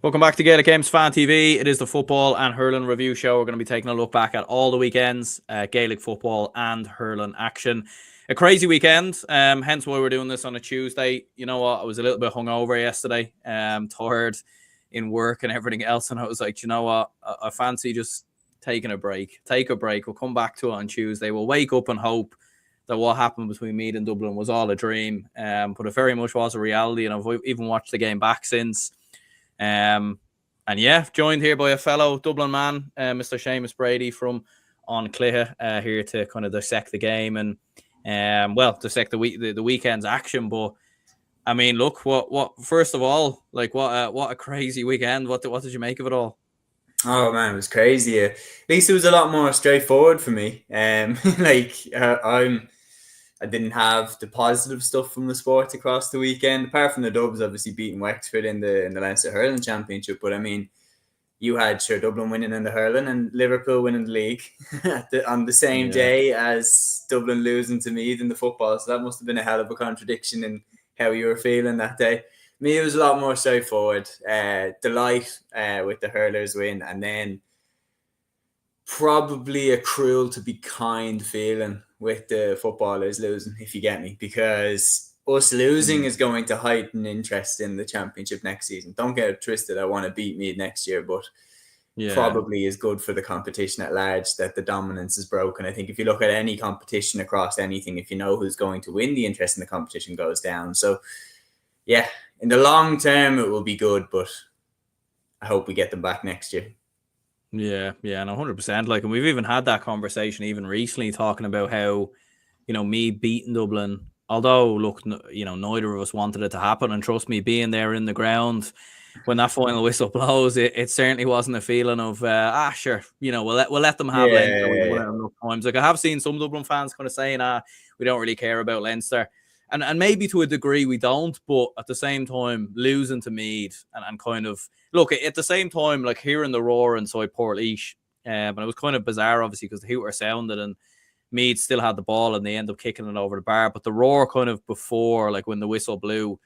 Welcome back to Gaelic Games Fan TV. It is the football and hurling review show. We're going to be taking a look back at all the weekends, Gaelic football and hurling action. A crazy weekend, hence why we're doing this on a Tuesday. You know what? I was a little bit hungover yesterday, tired in work and everything else. And I was like, you know what? I fancy just taking a break. Take a break. We'll come back to it on Tuesday. We'll wake up and hope that what happened between Meath and Dublin was all a dream. But it very much was a reality. And I've even watched the game back since. And yeah, joined here by a fellow Dublin man, Mr. Seamus Brady from on Clare, here to kind of dissect the game and dissect the weekend's action. But I mean, look, what first of all, like what a crazy weekend. What did you make of it all? Oh man, it was crazy. At least it was a lot more straightforward for me. I didn't have the positive stuff from the sport across the weekend, apart from the Dubs obviously beating Wexford in the Leinster hurling championship. But I mean, you had Dublin winning in the hurling and Liverpool winning the league on the same day as Dublin losing to Meath in the football. So that must have been a hell of a contradiction in how you were feeling that day. Me, it was a lot more straightforward. Delight with the hurlers win, and then probably a cruel to be kind feeling with the footballers losing, if you get me, because us losing is going to heighten interest in the championship next season. Don't get it twisted. I want to beat Meath next year, but probably is good for the competition at large that the dominance is broken. I think if you look at any competition across anything, if you know who's going to win, the interest in the competition goes down. So yeah, in the long term, it will be good, but I hope we get them back next year. Yeah, no, 100%. Like, and we've even had that conversation even recently, talking about how, me beating Dublin, although, look, neither of us wanted it to happen. And trust me, being there in the ground when that final whistle blows, it certainly wasn't a feeling of, sure, we'll let them have Leinster enough times. Like, I have seen some Dublin fans kind of saying, we don't really care about Leinster. And maybe to a degree we don't, but at the same time, losing to Meath and kind of, look, at the same time, like hearing the roar inside Portlaoise, and it was kind of bizarre, obviously, because the hooter sounded and Meath still had the ball and they end up kicking it over the bar. But the roar kind of before, like when the whistle blew,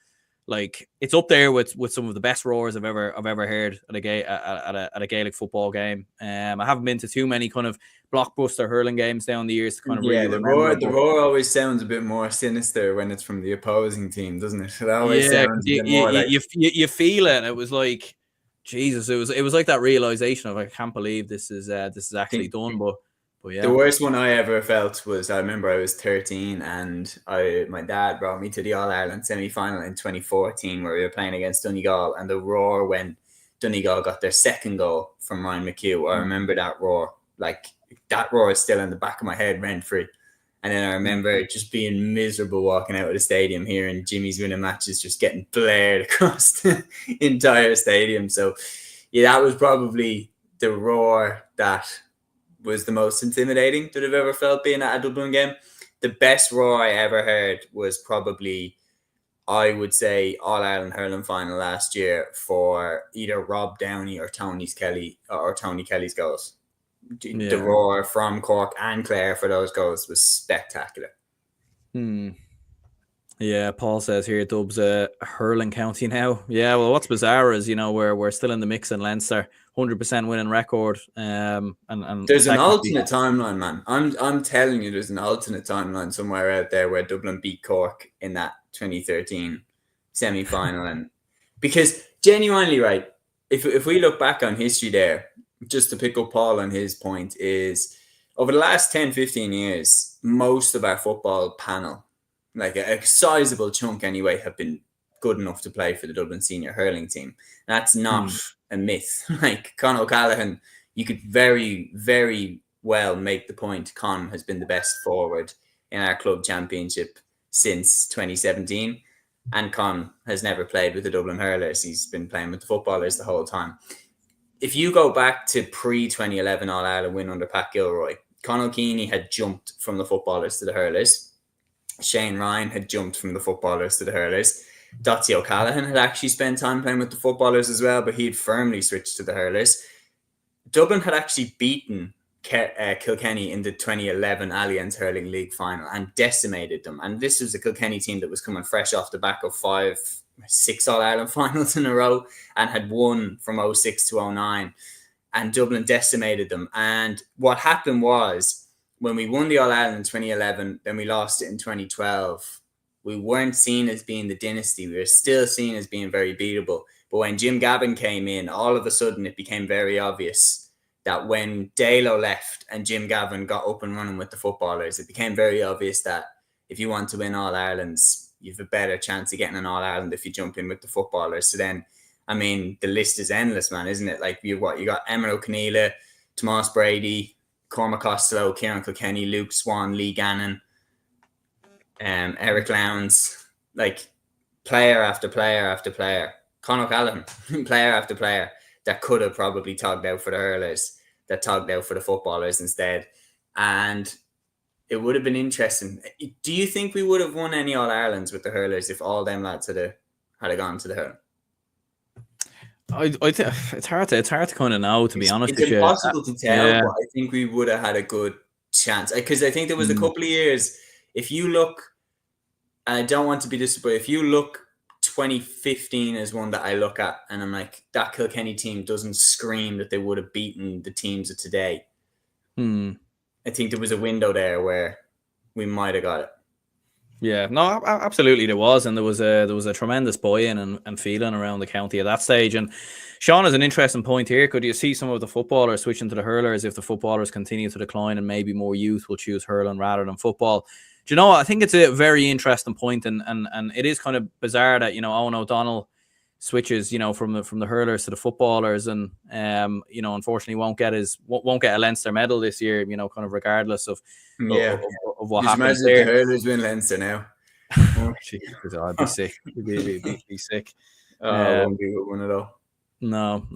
like it's up there with some of the best roars I've ever heard at a Gaelic football game. I haven't been to too many kind of blockbuster hurling games down the years to kind of really remember. The roar always sounds a bit more sinister when it's from the opposing team, doesn't it? It always sounds a bit more like you feel it. It was like Jesus. It was like that realization of I can't believe this is actually done. But yeah. The worst one I ever felt was, I remember I was 13 and my dad brought me to the All-Ireland semi-final in 2014 where we were playing against Donegal, and the roar when Donegal got their second goal from Ryan McHugh. I remember that roar. Like, that roar is still in the back of my head, rent-free. And then I remember just being miserable walking out of the stadium, hearing Jimmy's winning matches just getting blared across the entire stadium. So, yeah, that was probably the roar that was the most intimidating that I've ever felt being at a Dublin game. The best roar I ever heard was probably, I would say, All-Ireland hurling final last year for either Rob Downey or Tony Kelly's goals. The roar from Cork and Clare for those goals was spectacular. Yeah, Paul says here, Dubs a hurling county now. Yeah, well, what's bizarre is, we're still in the mix in Leinster, 100% winning record. And there's an alternate timeline, man. I'm telling you, there's an alternate timeline somewhere out there where Dublin beat Cork in that 2013 semi-final. And because genuinely, right, if we look back on history there, just to pick up Paul on his point, is over the last 10, 15 years, most of our football panel, like a sizable chunk anyway, have been good enough to play for the Dublin senior hurling team. That's not a myth. Like Con O'Callaghan, you could very, very well make the point Con has been the best forward in our club championship since 2017. And Con has never played with the Dublin hurlers. He's been playing with the footballers the whole time. If you go back to pre-2011 All-Ireland win under Pat Gilroy, Con O'Kearney had jumped from the footballers to the hurlers. Shane Ryan had jumped from the footballers to the hurlers. Dotsie O'Callaghan had actually spent time playing with the footballers as well, but he'd firmly switched to the hurlers. Dublin had actually beaten Kilkenny in the 2011 Alliance Hurling League final and decimated them. And this was a Kilkenny team that was coming fresh off the back of 6 All-Ireland finals in a row and had won from 06 to 09. And Dublin decimated them. And what happened was, when we won the All-Ireland in 2011, then we lost it in 2012. We weren't seen as being the dynasty. We were still seen as being very beatable. But when Jim Gavin came in, all of a sudden it became very obvious that when Dalo left and Jim Gavin got up and running with the footballers, it became very obvious that if you want to win All-Irelands, you have a better chance of getting an All-Ireland if you jump in with the footballers. So then, I mean, the list is endless, man, isn't it? Like, you got Emma O'Keneally, Tomas Brady, Cormac Costello, Kieran Kilkenny, Luke Swan, Lee Gannon, Eric Lowndes, like player after player after player. Conor Callaghan, player after player that could have probably togged out for the hurlers, that togged out for the footballers instead. And it would have been interesting. Do you think we would have won any All-Irelands with the hurlers if all them lads had gone to the hurling? I think it's hard to kind of know, to be honest. It's impossible to tell, but I think we would have had a good chance. Because I think there was a couple of years, if you look, and I don't want to be disappointed, if you look, 2015 is one that I look at and I'm like, that Kilkenny team doesn't scream that they would have beaten the teams of today. I think there was a window there where we might have got it. Yeah, no, absolutely there was, and there was a tremendous buy-in and feeling around the county at that stage. And Sean has an interesting point here. Could you see some of the footballers switching to the hurlers if the footballers continue to decline and maybe more youth will choose hurling rather than football? Do you know what? I think it's a very interesting point, and it is kind of bizarre that, you know, Owen O'Donnell switches, you know, from the hurlers to the footballers, and you know, unfortunately won't get a Leinster medal this year, you know, kind of regardless of what happens there. The hurlers win Leinster now. Jesus, I'd be sick. Be sick. Won't be one at all. No,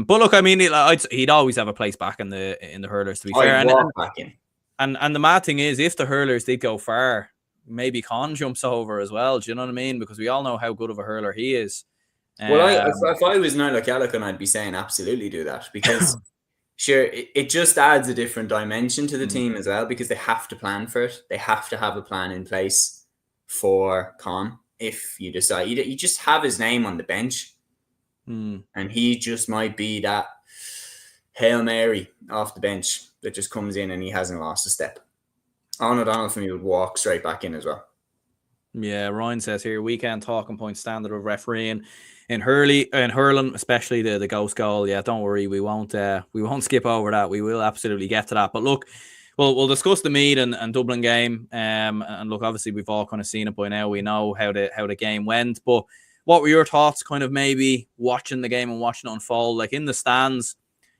but look, I mean, he'd always have a place back in the hurlers, to be fair. And the mad thing is, if the hurlers did go far, maybe Con jumps over as well. Do you know what I mean? Because we all know how good of a hurler he is. Well, if I was Niall O'Callaghan, I'd be saying absolutely do that, because sure, it just adds a different dimension to the team as well, because they have to plan for it. They have to have a plan in place for Con. If you decide, you just have his name on the bench, and he just might be that Hail Mary off the bench that just comes in and he hasn't lost a step. Owen O'Donnell for me would walk straight back in as well. Yeah, Ryan says here, weekend talking point standard of refereeing in hurling, especially the ghost goal. Yeah, don't worry, we won't skip over that. We will absolutely get to that. But look, we'll discuss the Meath and Dublin game. And look, obviously we've all kind of seen it by now. We know how the game went. But what were your thoughts, kind of maybe watching the game and watching it unfold, like in the stands,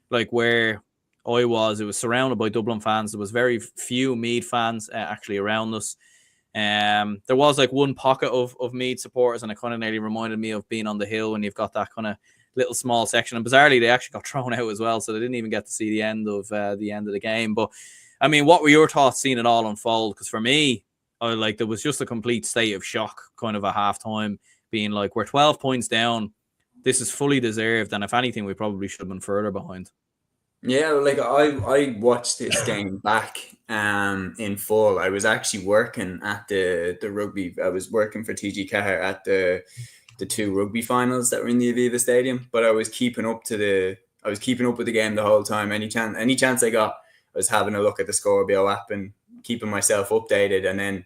like where it was surrounded by Dublin fans. There was very few Meath fans actually around us. There was like one pocket of Meath supporters, and it kind of nearly reminded me of being on the hill when you've got that kind of little small section. And bizarrely, they actually got thrown out as well, so they didn't even get to see the end of the game. But I mean, what were your thoughts seeing it all unfold? Because for me, there was just a complete state of shock, kind of at halftime, being like, we're 12 points down. This is fully deserved, and if anything, we probably should have been further behind. Yeah, like I watched this game back in full. I was actually working at the rugby. I was working for TG Cahir at the two rugby finals that were in the Aviva Stadium. But I was keeping up with the game the whole time. Any chance I got, I was having a look at the Scorpio app and keeping myself updated. And then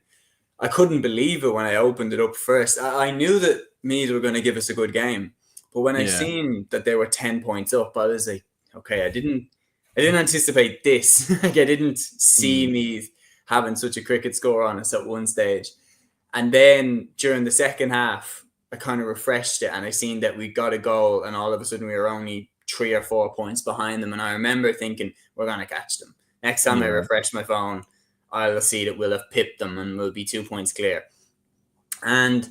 I couldn't believe it when I opened it up first. I knew that Meath were going to give us a good game, but when I seen that they were 10 points up, I was like, okay, I didn't anticipate this. Like, I didn't see Meath having such a cricket score on us at one stage. And then during the second half, I kind of refreshed it and I seen that we got a goal, and all of a sudden we were only 3 or 4 points behind them. And I remember thinking, we're going to catch them. Next time I refresh my phone, I'll see that we'll have pipped them and we'll be 2 points clear. And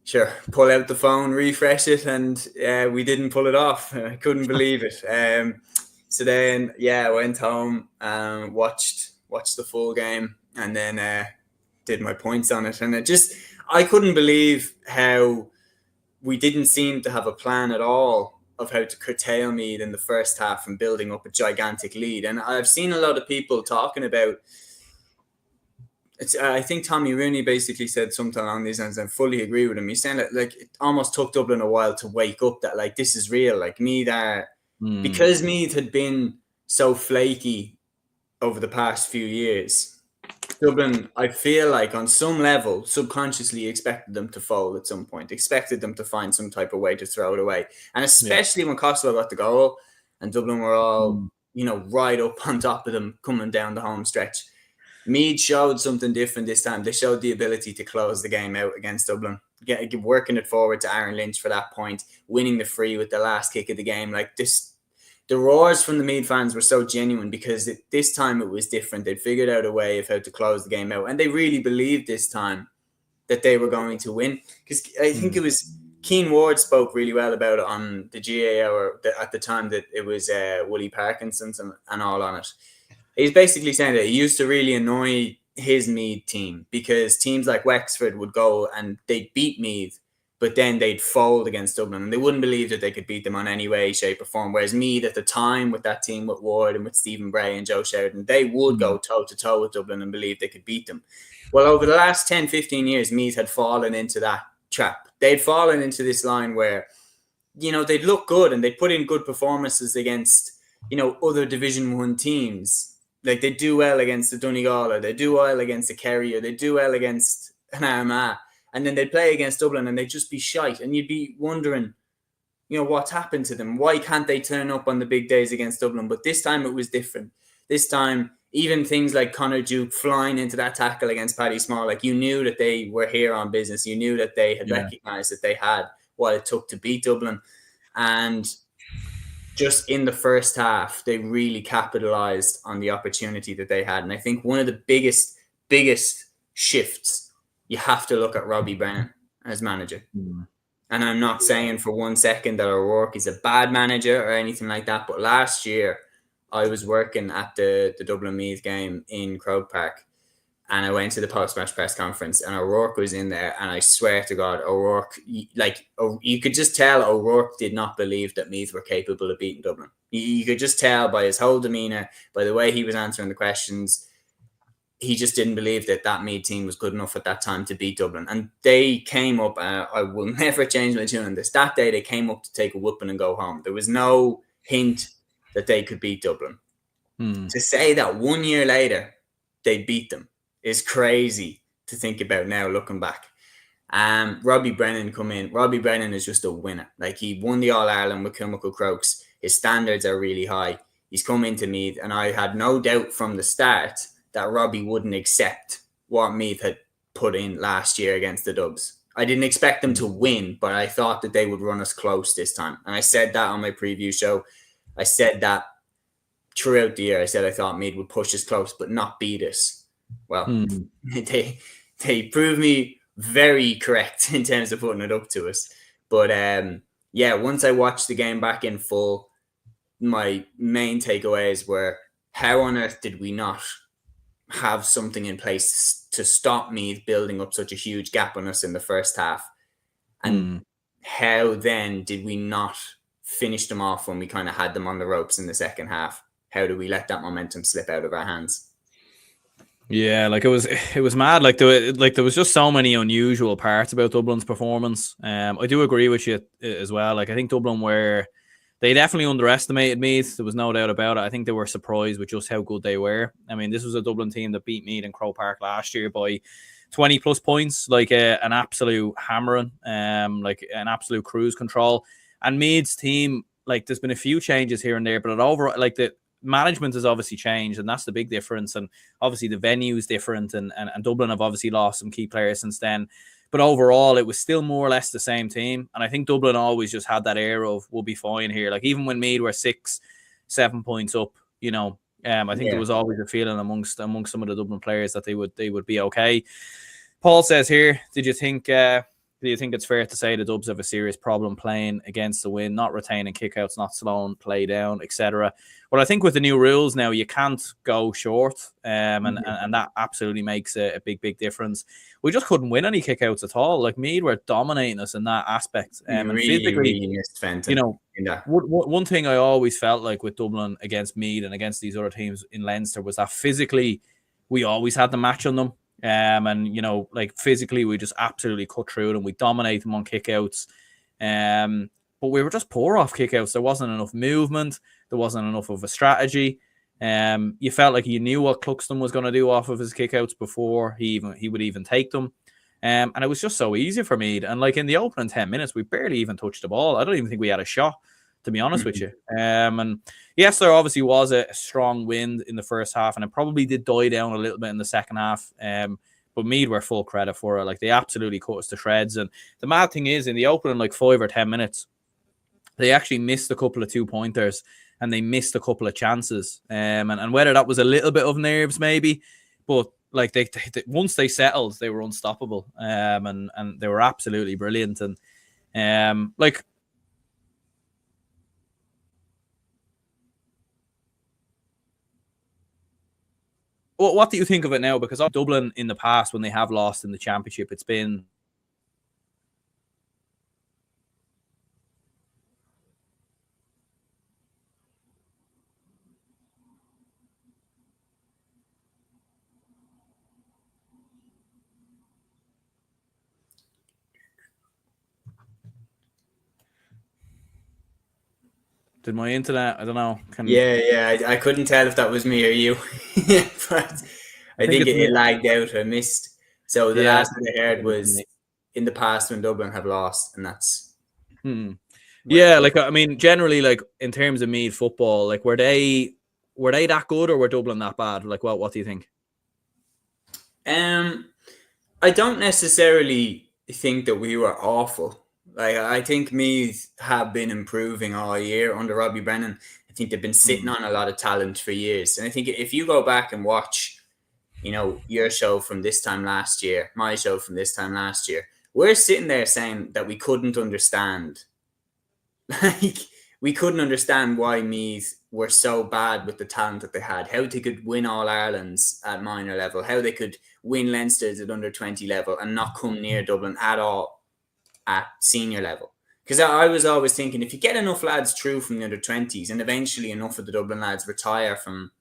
sure, pull out the phone, refresh it, and we didn't pull it off. I couldn't believe it. So then, I went home and watched the full game, and then did my points on it. And I couldn't believe how we didn't seem to have a plan at all of how to curtail Meath in the first half and building up a gigantic lead. And I've seen a lot of people talking about I think Tommy Rooney basically said something along these lines, and I fully agree with him. He's saying that like it almost took Dublin a while to wake up that like this is real. Like Meath because Meath had been so flaky over the past few years, Dublin, I feel like on some level, subconsciously expected them to fold at some point, expected them to find some type of way to throw it away. And especially when Costello got the goal and Dublin were all, right up on top of them coming down the home stretch. Meath showed something different this time. They showed the ability to close the game out against Dublin, working it forward to Aaron Lynch for that point, winning the free with the last kick of the game. Like this, the roars from the Meath fans were so genuine because this time it was different. They'd figured out a way of how to close the game out, and they really believed this time that they were going to win. Because I think it was Keane Ward spoke really well about it on the GA hour at the time that it was Wooly Parkinson's and all on it. He's basically saying that he used to really annoy his Meath team because teams like Wexford would go and they'd beat Meath, but then they'd fold against Dublin and they wouldn't believe that they could beat them on any way, shape or form. Whereas Meath at the time with that team with Ward and with Stephen Bray and Joe Sheridan, they would go toe-to-toe with Dublin and believe they could beat them. Well, over the last 10, 15 years, Meath had fallen into that trap. They'd fallen into this line where, they'd look good and they'd put in good performances against, other Division 1 teams. Like they do well against the Donegal, or they do well against the Kerry, or they do well against an Armagh, and then they'd play against Dublin and they'd just be shite. And you'd be wondering, what's happened to them? Why can't they turn up on the big days against Dublin? But this time it was different. This time, even things like Conor Duke flying into that tackle against Paddy Small, like you knew that they were here on business. You knew that they had recognised that they had what it took to beat Dublin. And just in the first half, they really capitalised on the opportunity that they had. And I think one of the biggest shifts, you have to look at Robbie Brennan as manager. And I'm not saying for 1 second that O'Rourke is a bad manager or anything like that. But last year, I was working at the Dublin Meath game in Croke Park. And I went to the post-match press conference and O'Rourke was in there. And I swear to God, O'Rourke, you could just tell O'Rourke did not believe that Meath were capable of beating Dublin. You could just tell by his whole demeanour, by the way he was answering the questions. He just didn't believe that Meath team was good enough at that time to beat Dublin. And they came up, I will never change my tune on this. That day they came up to take a whooping and go home. There was no hint that they could beat Dublin. To say that 1 year later they beat them is crazy to think about now looking back. Robbie Brennan come in. Robbie Brennan is just a winner. Like he won the All-Ireland with Kilmacud Crokes. His standards are really high. He's come into Meath and I had no doubt from the start that Robbie wouldn't accept what Meath had put in last year against the Dubs. I didn't expect them to win, but I thought that they would run us close this time. And I said that on my preview show. I said that throughout the year. I said I thought Meath would push us close, but not beat us. Well, they proved me very correct in terms of putting it up to us. But once I watched the game back in full, my main takeaways were how on earth did we not have something in place to stop Meath building up such a huge gap on us in the first half? And how then did we not finish them off when we kind of had them on the ropes in the second half? How do we let that momentum slip out of our hands? Yeah, like it was mad. Like there was just so many unusual parts about Dublin's performance. I do agree with you as well. Like I think Dublin they definitely underestimated Meath. There was no doubt about it. I think they were surprised with just how good they were. I mean, this was a Dublin team that beat Meath in Croke Park last year by 20 plus points, like an absolute hammering, like an absolute cruise control. And Meath's team, like there's been a few changes here and there, but the management has obviously changed, and that's the big difference. And obviously the venue is different, and Dublin have obviously lost some key players since then. But overall, it was still more or less the same team. And I think Dublin always just had that air of we'll be fine here. Like even when Meath were 6-7 points up, I think there was always a feeling amongst some of the Dublin players that they would be okay. Paul says here, did you think do you think it's fair to say the Dubs have a serious problem playing against the wind, not retaining kickouts, not slowing play down, etc.? Well, I think with the new rules now, you can't go short, and that absolutely makes a big difference. We just couldn't win any kickouts at all. Like Meath were dominating us in that aspect, and physically, really missed Fenton. One thing I always felt like with Dublin against Meath and against these other teams in Leinster was that physically we always had the match on them. And like physically, we just absolutely cut through them. We dominate them on kickouts. But we were just poor off kickouts. There wasn't enough movement. There wasn't enough of a strategy. You felt like you knew what Cluxton was going to do off of his kickouts before he would even take them. And it was just so easy for me. And like in the opening 10 minutes, we barely even touched the ball. I don't even think we had a shot, to be honest with you. And yes, there obviously was a strong wind in the first half, and it probably did die down a little bit in the second half. But Meath were full credit for it. Like, they absolutely cut us to shreds. And the mad thing is, in the opening like 5 or 10 minutes, they actually missed a couple of 2-pointers and they missed a couple of chances. And whether that was a little bit of nerves, maybe, but like they once they settled, they were unstoppable. And they were absolutely brilliant. And like, what do you think of it now? Because Dublin in the past, when they have lost in the championship, it's been Did my internet? I don't know. I couldn't tell if that was me or you, but I think it lagged out. I missed. So the last thing I heard was in the past when Dublin have lost, and that's. Yeah, like, I mean, generally, like in terms of Meath football, like were they that good, or were Dublin that bad? Like, what do you think? I don't necessarily think that we were awful. Like, I think Meath have been improving all year under Robbie Brennan. I think they've been sitting on a lot of talent for years. And I think if you go back and watch, your show from this time last year, my show from this time last year, we're sitting there saying that we couldn't understand. Like, we couldn't understand why Meath were so bad with the talent that they had, how they could win All-Irelands at minor level, how they could win Leinsters at under 20 level and not come near Dublin at all at senior level. Because I was always thinking, if you get enough lads through from the under 20s and eventually enough of the Dublin lads retire from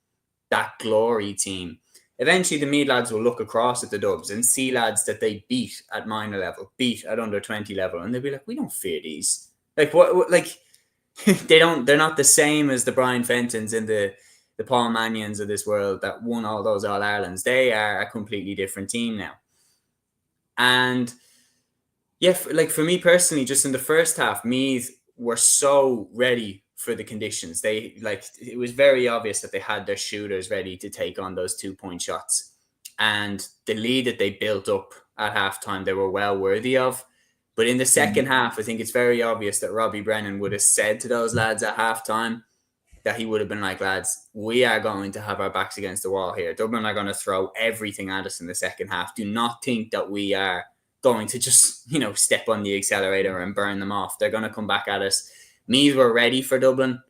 that glory team, eventually the Meath lads will look across at the Dubs and see lads that they beat at minor level, beat at under 20 level, and they'll be like, we don't fear these. Like, what like, they're not the same as the Brian Fentons and the Paul Mannions of this world that won all those All-Irelands. They are a completely different team now. And yeah, like for me personally, just in the first half, Meath were so ready for the conditions. It was very obvious that they had their shooters ready to take on those 2-point shots. And the lead that they built up at halftime, they were well worthy of. But in the second half, I think it's very obvious that Robbie Brennan would have said to those lads at halftime that he would have been like, lads, we are going to have our backs against the wall here. Dublin are going to throw everything at us in the second half. Do not think that we are going to just, step on the accelerator and burn them off. They're going to come back at us. Meath were ready for Dublin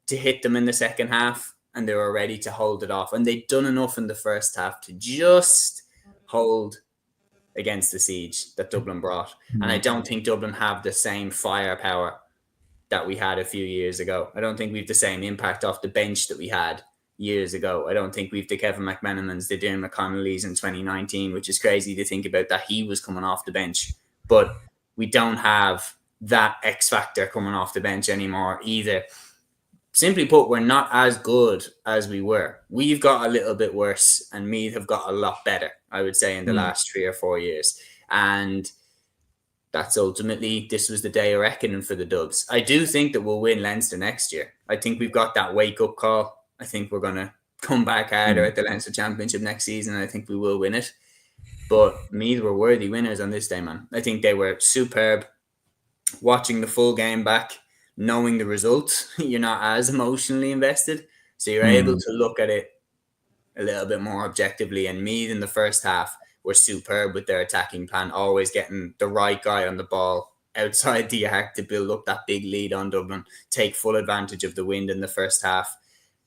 to hit them in the second half, and they were ready to hold it off. And they'd done enough in the first half to just hold against the siege that Dublin brought. And I don't think Dublin have the same firepower that we had a few years ago. I don't think we've the same impact off the bench that we had years ago. I don't think we've the Kevin McMenamans, the Darren McConnelly's in 2019, which is crazy to think about that he was coming off the bench. But we don't have that X factor coming off the bench anymore either. Simply put, we're not as good as we were. We've got a little bit worse, and Meath have got a lot better, I would say, in the last 3 or 4 years. And that's ultimately, this was the day of reckoning for the Dubs. I do think that we'll win Leinster next year. I think we've got that wake-up call. I think we're going to come back harder at the Leinster Championship next season. I think we will win it. But Meath were worthy winners on this day, man. I think they were superb. Watching the full game back, knowing the results, you're not as emotionally invested. So you're able to look at it a little bit more objectively. And Meath in the first half were superb with their attacking plan, always getting the right guy on the ball outside the arc to build up that big lead on Dublin, take full advantage of the wind in the first half.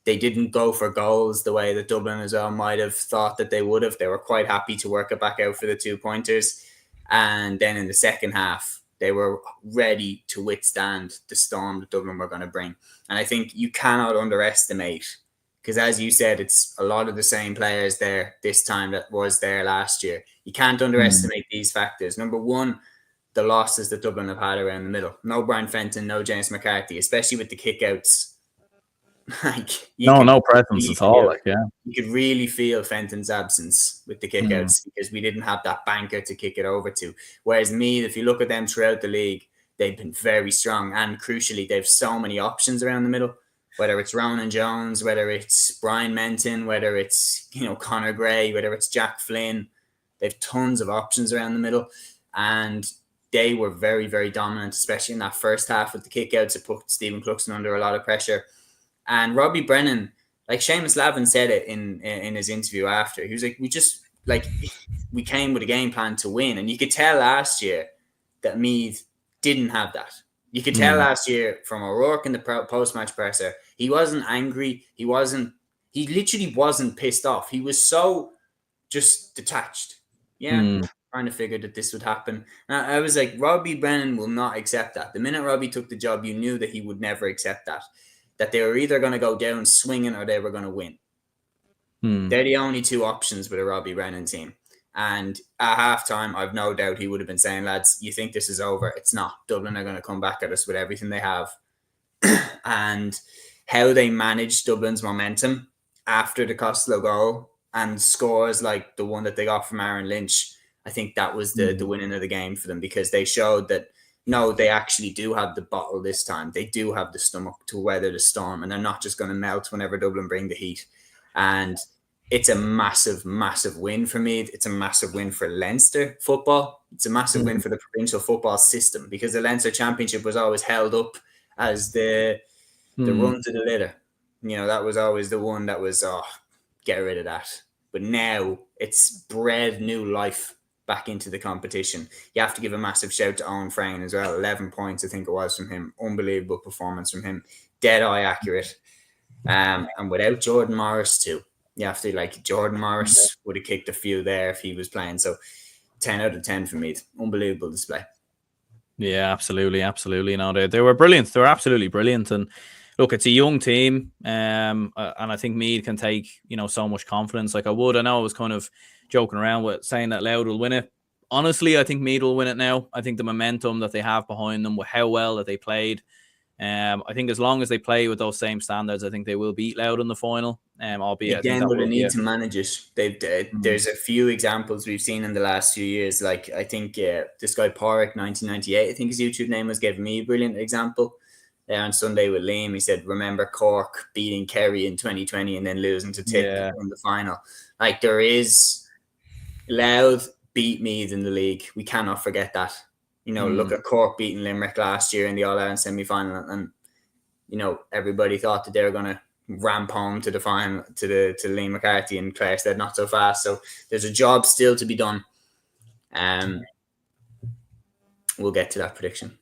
They didn't go for goals the way that Dublin as well might have thought that they would have. They were quite happy to work it back out for the 2 pointers. And then in the second half, they were ready to withstand the storm that Dublin were going to bring. And I think you cannot underestimate, because as you said, it's a lot of the same players there this time that was there last year. You can't underestimate these factors. Number one, the losses that Dublin have had around the middle. No Brian Fenton, no James McCarthy, especially with the kickouts. No presence at all. You could really feel Fenton's absence with the kickouts because we didn't have that banker to kick it over to. Whereas Meath, if you look at them throughout the league, they've been very strong, and crucially, they've so many options around the middle. Whether it's Ronan Jones, whether it's Brian Menton, whether it's Conor Gray, whether it's Jack Flynn, they've tons of options around the middle, and they were very, very dominant, especially in that first half with the kickouts. It put Stephen Cluxton under a lot of pressure. And Robbie Brennan, like Seamus Lavin said it in his interview after, he was like, we came with a game plan to win. And you could tell last year that Meath didn't have that. You could tell last year from O'Rourke in the post-match presser, he wasn't angry. He literally wasn't pissed off. He was so just detached. Trying to figure that this would happen. And I was like, Robbie Brennan will not accept that. The minute Robbie took the job, you knew that he would never accept that. That they were either going to go down swinging or they were going to win. They're the only two options with a Robbie Brennan team. And at halftime, I've no doubt he would have been saying, lads, you think this is over? It's not. Dublin are going to come back at us with everything they have. And how they managed Dublin's momentum after the Costello goal and scores like the one that they got from Aaron Lynch, I think that was the winning of the game for them, because they showed that, no, they actually do have the bottle this time. They do have the stomach to weather the storm, and they're not just going to melt whenever Dublin bring the heat. And it's a massive, massive win for me. It's a massive win for Leinster football. It's a massive win for the provincial football system, because the Leinster Championship was always held up as the run to the litter. That was always the one that was, get rid of that. But now it's bred new life back into the competition. You have to give a massive shout to Owen Frayne as well. 11 points, I think it was, from him. Unbelievable performance from him. Dead eye accurate. And without Jordan Morris too. You have to, Jordan Morris would have kicked a few there if he was playing. So 10 out of 10 for me. Unbelievable display. Yeah, absolutely. They were brilliant. They were absolutely brilliant. And look, it's a young team. And I think Meath can take, so much confidence. I know I was kind of joking around with saying that Louth will win it. Honestly, I think Meath will win it now. I think the momentum that they have behind them, with how well that they played, I think as long as they play with those same standards, I think they will beat Louth in the final. Albeit again, but they need to manage it. There's a few examples we've seen in the last few years. Like, I think this guy Porrick, 1998, I think his YouTube name was, gave me a brilliant example. On Sunday with Liam, he said, remember Cork beating Kerry in 2020 and then losing to Tip in the final. Like, there is... Louth beat Meath in the league. We cannot forget that. Look at Cork beating Limerick last year in the All-Ireland semi-final, and everybody thought that they were going to ramp home to the final to Liam McCarthy, and Clare said not so fast. So there's a job still to be done. We'll get to that prediction.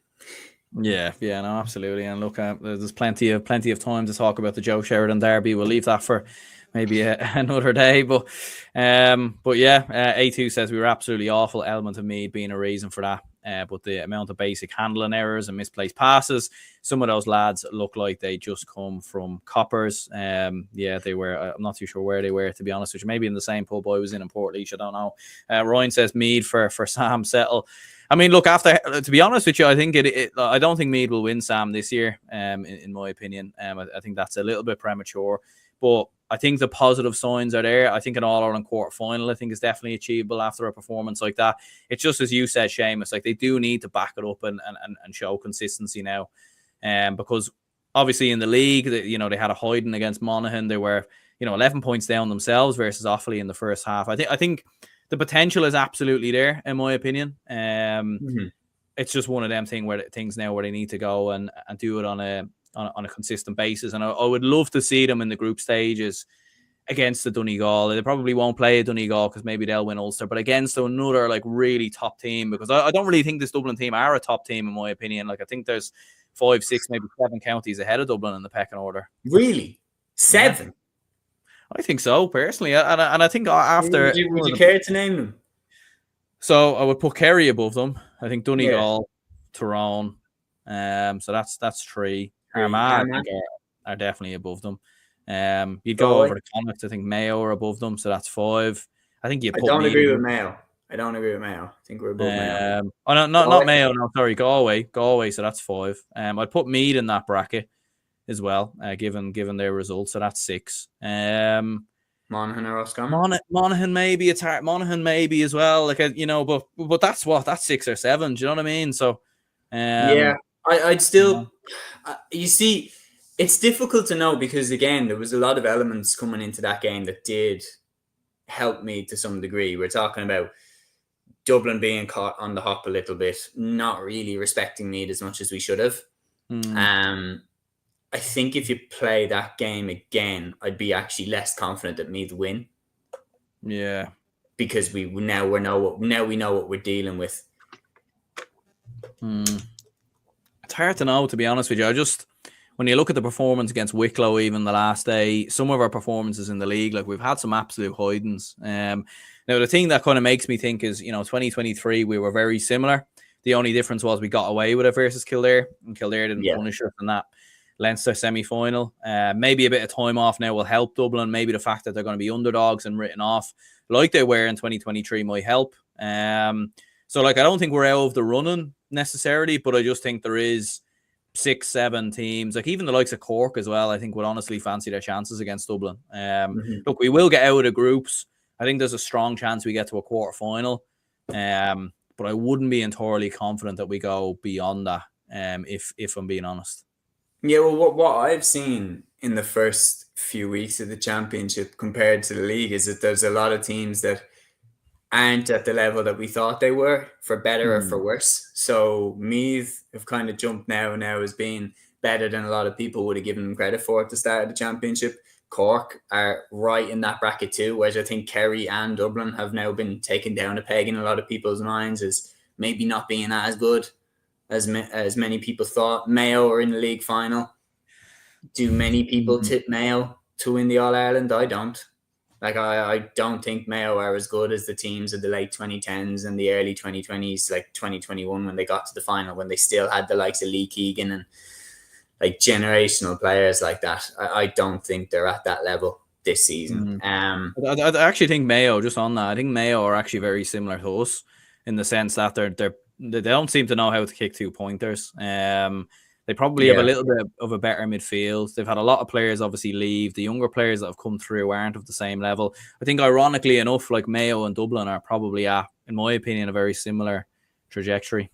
Yeah, no, absolutely. And look, there's plenty of time to talk about the Joe Sheridan derby. We'll leave that for maybe another day, but yeah, A2 says we were absolutely awful. Element of me being a reason for that, but the amount of basic handling errors and misplaced passes, some of those lads look like they just come from coppers. They were. I'm not too sure where they were, to be honest with you. Maybe in the same pub I was in Portlaoise, I don't know. Ryan says Meath for Sam Settle. I mean, look, to be honest with you, I think I don't think Meath will win Sam this year. In my opinion, I think that's a little bit premature, but I think the positive signs are there. I think an All-Ireland quarter-final, I think, is definitely achievable after a performance like that. It's just as you said, Seamus, like they do need to back it up and show consistency now. Because obviously in the league, they had a hiding against Monaghan. They were, 11 points down themselves versus Offaly in the first half. I think the potential is absolutely there, in my opinion. It's just one of them things now where they need to go and do it on a consistent basis. And I would love to see them in the group stages against the Donegal. They probably won't play a Donegal because maybe they'll win Ulster, but against another like really top team, because I don't really think this Dublin team are a top team in my opinion. Like I think there's 5, 6, maybe 7 counties ahead of Dublin in the pecking order. Really? 7? Yeah. I think so, personally. And I think after... Would you care to name them? So I would put Kerry above them. I think Donegal, Tyrone. So that's 3. Armagh, I think, are definitely above them. You'd go over to Connacht. I think Mayo are above them, so that's 5. I think you put... I don't agree with Mayo. I think we're above Mayo. Oh, no, not Mayo. No, sorry, Galway. So that's 5. I'd put Meath in that bracket as well, given their results. So that's 6. Monaghan or Roscommon? Monaghan maybe. It's hard. Monaghan maybe as well. Like but that's 6 or 7. Do you know what I mean? So I'd still. You see, it's difficult to know because again, there was a lot of elements coming into that game that did help me to some degree. We're talking about Dublin being caught on the hop a little bit, not really respecting Meath as much as we should have. I think if you play that game again, I'd be actually less confident that Meath win. Yeah, because we know what we're dealing with. It's hard to know, to be honest with you. When you look at the performance against Wicklow, even the last day, some of our performances in the league, like we've had some absolute hidings. Now the thing that kind of makes me think is, 2023 we were very similar. The only difference was we got away with it versus Kildare, and Kildare didn't punish us in that Leinster semi-final. Maybe a bit of time off now will help Dublin. Maybe the fact that they're going to be underdogs and written off like they were in 2023 might help. So like I don't think we're out of the running necessarily, but I just think there is 6, 7 teams, like even the likes of Cork as well, I think would honestly fancy their chances against Dublin. Look, we will get out of the groups. I think there's a strong chance we get to a quarter final. But I wouldn't be entirely confident that we go beyond that, if I'm being honest. Yeah, well, what I've seen in the first few weeks of the championship compared to the league is that there's a lot of teams that aren't at the level that we thought they were, for better or for worse. So Meath have kind of jumped now as being better than a lot of people would have given them credit for at the start of the championship. Cork are right in that bracket too, whereas I think Kerry and Dublin have now been taken down a peg in a lot of people's minds as maybe not being as good as many people thought. Mayo are in the league final. Do many people tip Mayo to win the All-Ireland? I don't. Like, I don't think Mayo are as good as the teams of the late 2010s and the early 2020s, like 2021 when they got to the final, when they still had the likes of Lee Keegan and like generational players like that. I don't think they're at that level this season. I actually think Mayo, just on that, I think Mayo are actually very similar to us in the sense that they don't seem to know how to kick 2-pointers. They probably have a little bit of a better midfield. They've had a lot of players obviously leave. The younger players that have come through aren't of the same level. I think ironically enough, like Mayo and Dublin are probably at, in my opinion, a very similar trajectory.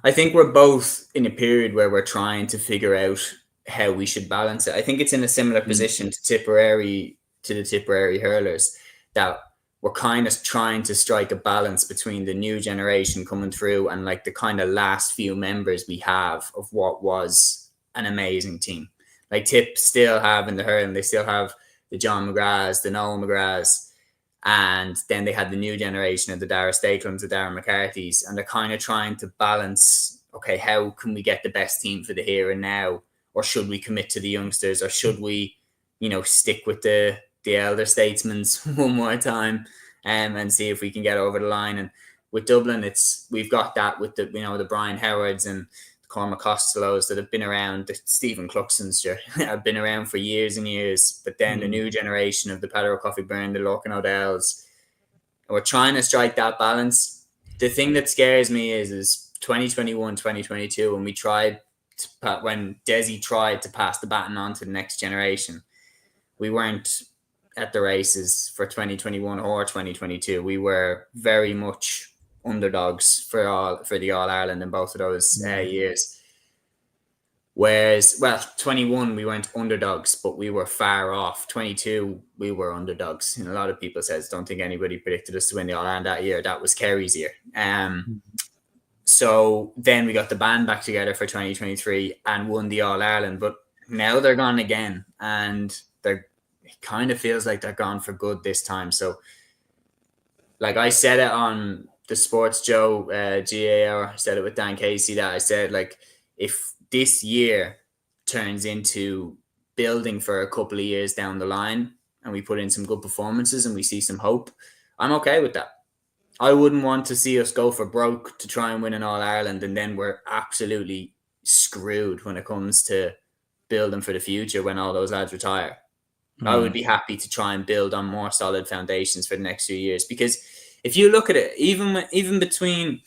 I think we're both in a period where we're trying to figure out how we should balance it. I think it's in a similar position to the Tipperary hurlers, that we're kind of trying to strike a balance between the new generation coming through and like the kind of last few members we have of what was an amazing team. Like Tip still have in the hurling, they still have the John McGraths, the Noel McGraths, and then they had the new generation of the Dara Stakelums, the Darren McCarthy's, and they're kind of trying to balance, okay, how can we get the best team for the here and now? Or should we commit to the youngsters? Or should we, stick with the elder statesmen one more time and see if we can get over the line? And with Dublin, we've got that with the Brian Howards and the Cormac Costellos that have been around, the Stephen Cluxons have been around for years and years. But then the new generation of the Padder Coffee Byrne, the Lorcan O'Dells, we're trying to strike that balance. The thing that scares me is 2021, 2022, when Desi tried to pass the baton on to the next generation, we weren't at the races for 2021 or 2022. We were very much underdogs for the All-Ireland in both of those years. Whereas, 21 we weren't underdogs, but we were far off. 22 we were underdogs. And a lot of people don't think anybody predicted us to win the All-Ireland that year. That was Kerry's year. So then we got the band back together for 2023 and won the All-Ireland. But now they're gone again, and it kind of feels like they're gone for good this time. So, like I said it on the Sports Joe GAR, I said it with Dan Casey, that I said, like, if this year turns into building for a couple of years down the line and we put in some good performances and we see some hope, I'm okay with that. I wouldn't want to see us go for broke to try and win an All-Ireland and then we're absolutely screwed when it comes to building for the future when all those lads retire. I would be happy to try and build on more solid foundations for the next few years, because if you look at it, even between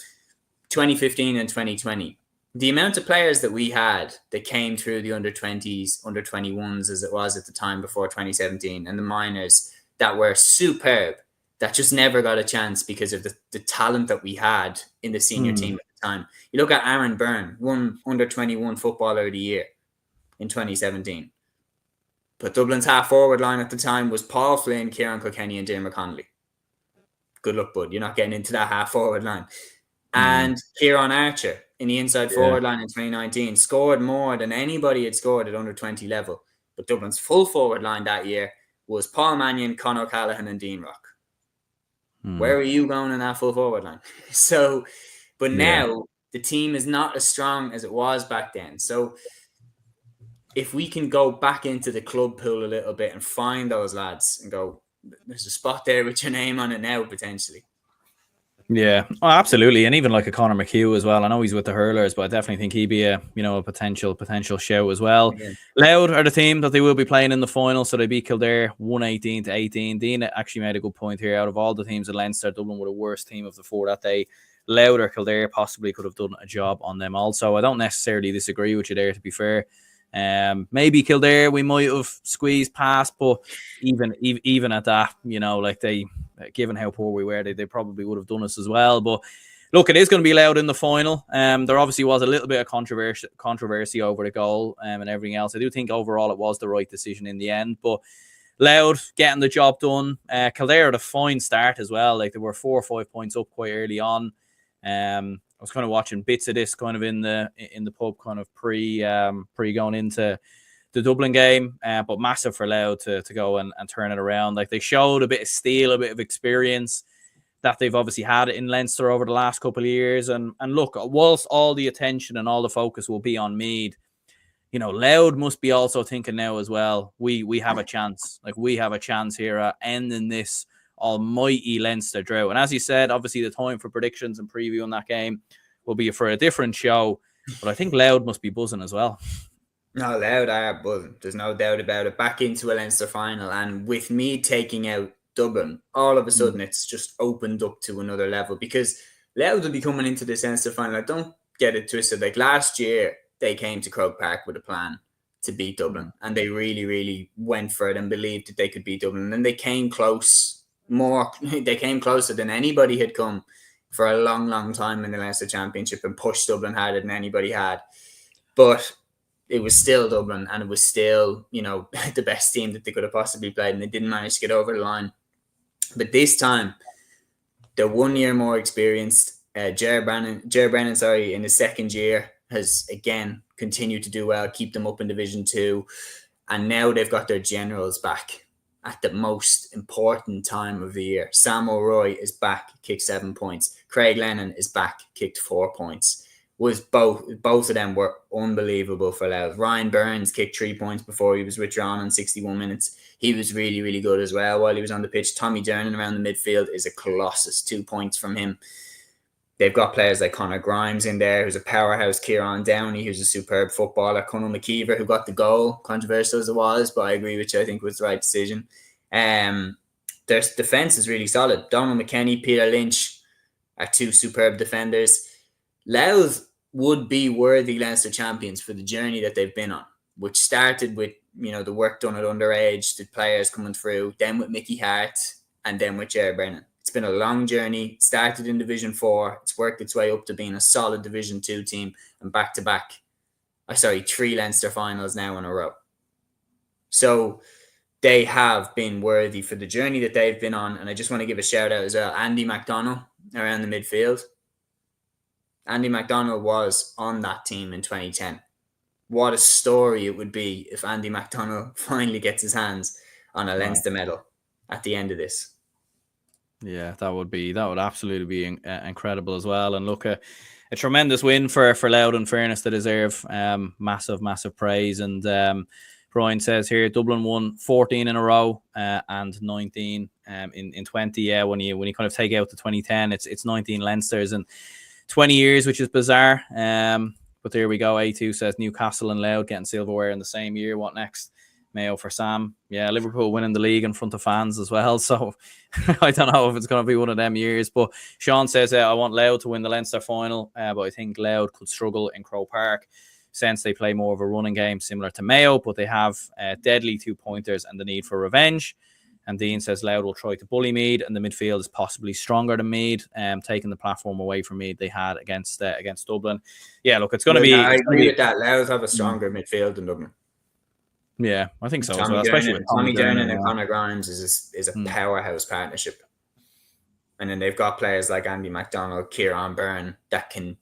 2015 and 2020, the amount of players that we had that came through the under-20s, under-21s as it was at the time before 2017, and the minors that were superb, that just never got a chance because of the talent that we had in the senior team at the time. You look at Aaron Byrne, won under-21 Footballer of the Year in 2017. But Dublin's half-forward line at the time was Paul Flynn, Kieran Kilkenny and Diarmuid Connolly. Good luck, bud. You're not getting into that half-forward line. And Kieran Archer in the inside forward line in 2019 scored more than anybody had scored at under-20 level. But Dublin's full forward line that year was Paul Mannion, Conor O'Callaghan and Dean Rock. Where are you going in that full forward line? So, but now the team is not as strong as it was back then. So, if we can go back into the club pool a little bit and find those lads and go, there's a spot there with your name on it now, potentially. Yeah, oh, absolutely. And even like a Conor McHugh as well. I know he's with the Hurlers, but I definitely think he'd be a potential shout as well. Yeah. Louth are the team that they will be playing in the final, so they beat Kildare 118-18. Dean actually made a good point here. Out of all the teams in Leinster, Dublin were the worst team of the four that day. Louth or Kildare possibly could have done a job on them also. I don't necessarily disagree with you there, to be fair. Maybe Kildare we might have squeezed past, but even at that, like they, given how poor we were, they probably would have done us as well. But look, it is going to be Louth in the final. There obviously was a little bit of controversy over the goal and everything else. I do think overall it was the right decision in the end, but Louth getting the job done. Kildare had a fine start as well. Like they were 4 or 5 points up quite early on. I was kind of watching bits of this kind of in the pub, kind of pre going into the Dublin game, but massive for Louth to go and turn it around. Like they showed a bit of steel, a bit of experience that they've obviously had in Leinster over the last couple of years. And look, whilst all the attention and all the focus will be on Meath, Louth must be also thinking now as well, we have a chance. Like we have a chance here at ending this almighty Leinster drought. And as you said, obviously the time for predictions and previewing that game will be for a different show, but I think Louth must be buzzing as well. No, Louth are buzzing. There's no doubt about it. Back into a Leinster final, and with me taking out Dublin, all of a sudden it's just opened up to another level, because Louth will be coming into this Leinster final. I don't get it twisted. Like last year, they came to Croke Park with a plan to beat Dublin, and they really, really went for it and believed that they could beat Dublin, and they came close. They came closer than anybody had come for a long, long time in the Leinster Championship and pushed Dublin harder than anybody had. But it was still Dublin, and it was still, the best team that they could have possibly played, and they didn't manage to get over the line. But this time, they're 1 year more experienced. Ger Brennan, in his second year, has again continued to do well, keep them up in Division 2, and now they've got their generals back at the most important time of the year. Sam O'Roy is back, kicked 7 points. Craig Lennon is back, kicked 4 points. Both of them were unbelievable for Louth. Ryan Burns kicked 3 points before he was withdrawn in 61 minutes. He was really, really good as well while he was on the pitch. Tommy Dernan around the midfield is a colossus. 2 points from him. They've got players like Conor Grimes in there, who's a powerhouse. Kieran Downey, who's a superb footballer. Conor McKeever, who got the goal, controversial as it was, but I agree with you. I think it was the right decision. Their defence is really solid. Donald McKennie, Peter Lynch are 2 superb defenders. Louth would be worthy Leinster champions for the journey that they've been on, which started with, the work done at underage, the players coming through, then with Mickey Hart, and then with Ger Brennan. It's been a long journey. It started in Division 4. It's worked its way up to being a solid Division 2 team, and back-to-back, 3 Leinster finals now in a row. So they have been worthy for the journey that they've been on. And I just want to give a shout out as well. Andy McDonagh around the midfield. Andy McDonagh was on that team in 2010. What a story it would be if Andy McDonagh finally gets his hands on a Leinster medal at the end of this. Yeah, that would absolutely be incredible as well. And look, a tremendous win for Louth, in fairness, they deserve massive praise. And Brian says here, Dublin won 14 in a row and 19 in 20. Yeah, when you kind of take out the 2010, it's 19 Leinsters in 20 years, which is bizarre. But there we go. A2 says Newcastle and Louth getting silverware in the same year. What next? Mayo for Sam. Yeah, Liverpool winning the league in front of fans as well. So I don't know if it's going to be one of them years. But Sean says, I want Louth to win the Leinster final, but I think Louth could struggle in Croke Park since they play more of a running game similar to Mayo, but they have deadly 2-pointers and the need for revenge. And Dean says Louth will try to bully Meath, and the midfield is possibly stronger than Meath, taking the platform away from Meath they had against Dublin. Yeah, look, it's going to be... I agree with that. Louth have a stronger midfield than Dublin. Yeah, I think so. Tommy Doonan and Conor Grimes is a powerhouse partnership. And then they've got players like Andy McDonagh, Kieran Byrne that can,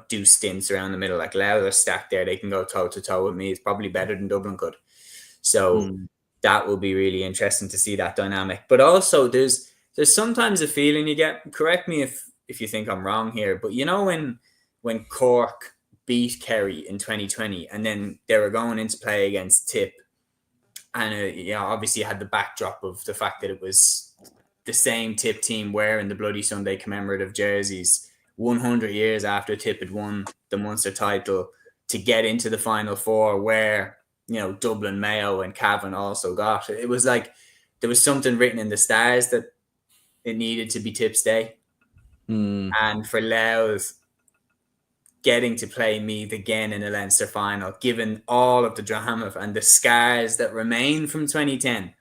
do stints around the middle. Like Louth are stacked there. They can go toe-to-toe with me. It's probably better than Dublin could. So that will be really interesting to see that dynamic. But also there's sometimes a feeling you get, correct me if you think I'm wrong here, but when Cork beat Kerry in 2020 and then they were going into play against Tip, and obviously you had the backdrop of the fact that it was the same Tip team wearing the Bloody Sunday commemorative jerseys 100 years after Tip had won the Munster title to get into the Final Four, where Dublin, Mayo and Cavan also got. It was like there was something written in the stars that it needed to be Tip's day. And for Louth getting to play Meath again in a Leinster final, given all of the drama and the scars that remain from 2010,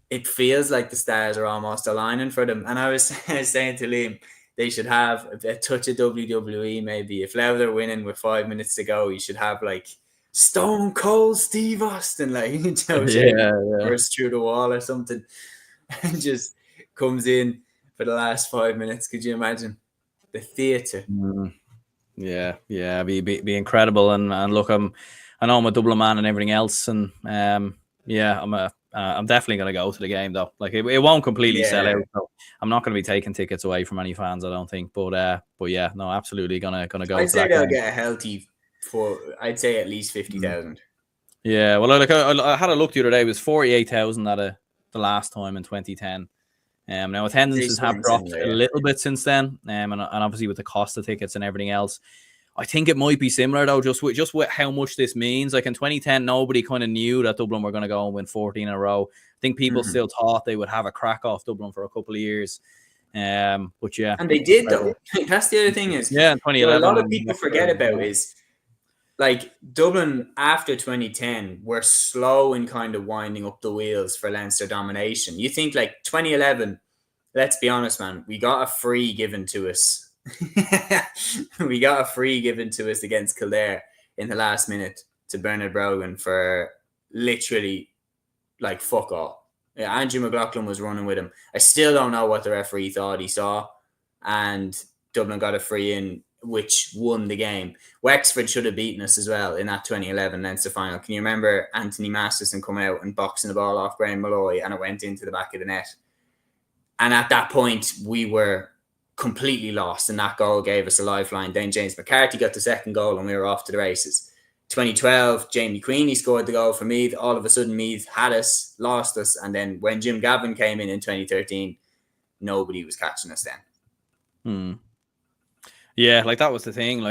it feels like the stars are almost aligning for them. And I was saying to Liam, they should have a touch of WWE maybe. If Louth are winning with 5 minutes to go, you should have like Stone Cold Steve Austin, burst through the wall or something, and just comes in for the last 5 minutes. Could you imagine the theatre? Yeah, be incredible. And look, I know I'm a Dublin man and everything else, and I'm definitely going to go to the game though. Like it won't completely sell out. So I'm not going to be taking tickets away from any fans, I don't think. But yeah, no, absolutely gonna go. I'd say they'll get a healthy I'd say at least 50,000. Yeah, well, I had a look the other day. It was 48,000 at the last time in 2010. Now attendances have dropped a little bit since then, and obviously with the cost of tickets and everything else, I think it might be similar though. Just with how much this means. Like in 2010, nobody kind of knew that Dublin were going to go and win 14 in a row. I think people still thought they would have a crack off Dublin for a couple of years. But yeah, and they did though. That's the other thing is, 2011. A lot of people forget about is like Dublin after 2010 were slow in kind of winding up the wheels for Leinster domination. You think like 2011, let's be honest, man, we got a free given to us. We got a free given to us against Kildare in the last minute to Bernard Brogan for literally like fuck all. Yeah, Andrew McLaughlin was running with him. I still don't know what the referee thought he saw, and Dublin got a free in, which won the game. Wexford should have beaten us as well in that 2011 Leinster final. Can you remember Anthony Masterson coming out and boxing the ball off Graham Malloy and it went into the back of the net? And at that point, we were completely lost, and that goal gave us a lifeline. Then James McCarthy got the second goal and we were off to the races. 2012, Jamie Queenie scored the goal for Meath. All of a sudden, Meath had us, lost us. And then when Jim Gavin came in 2013, nobody was catching us then. Yeah, like that was the thing.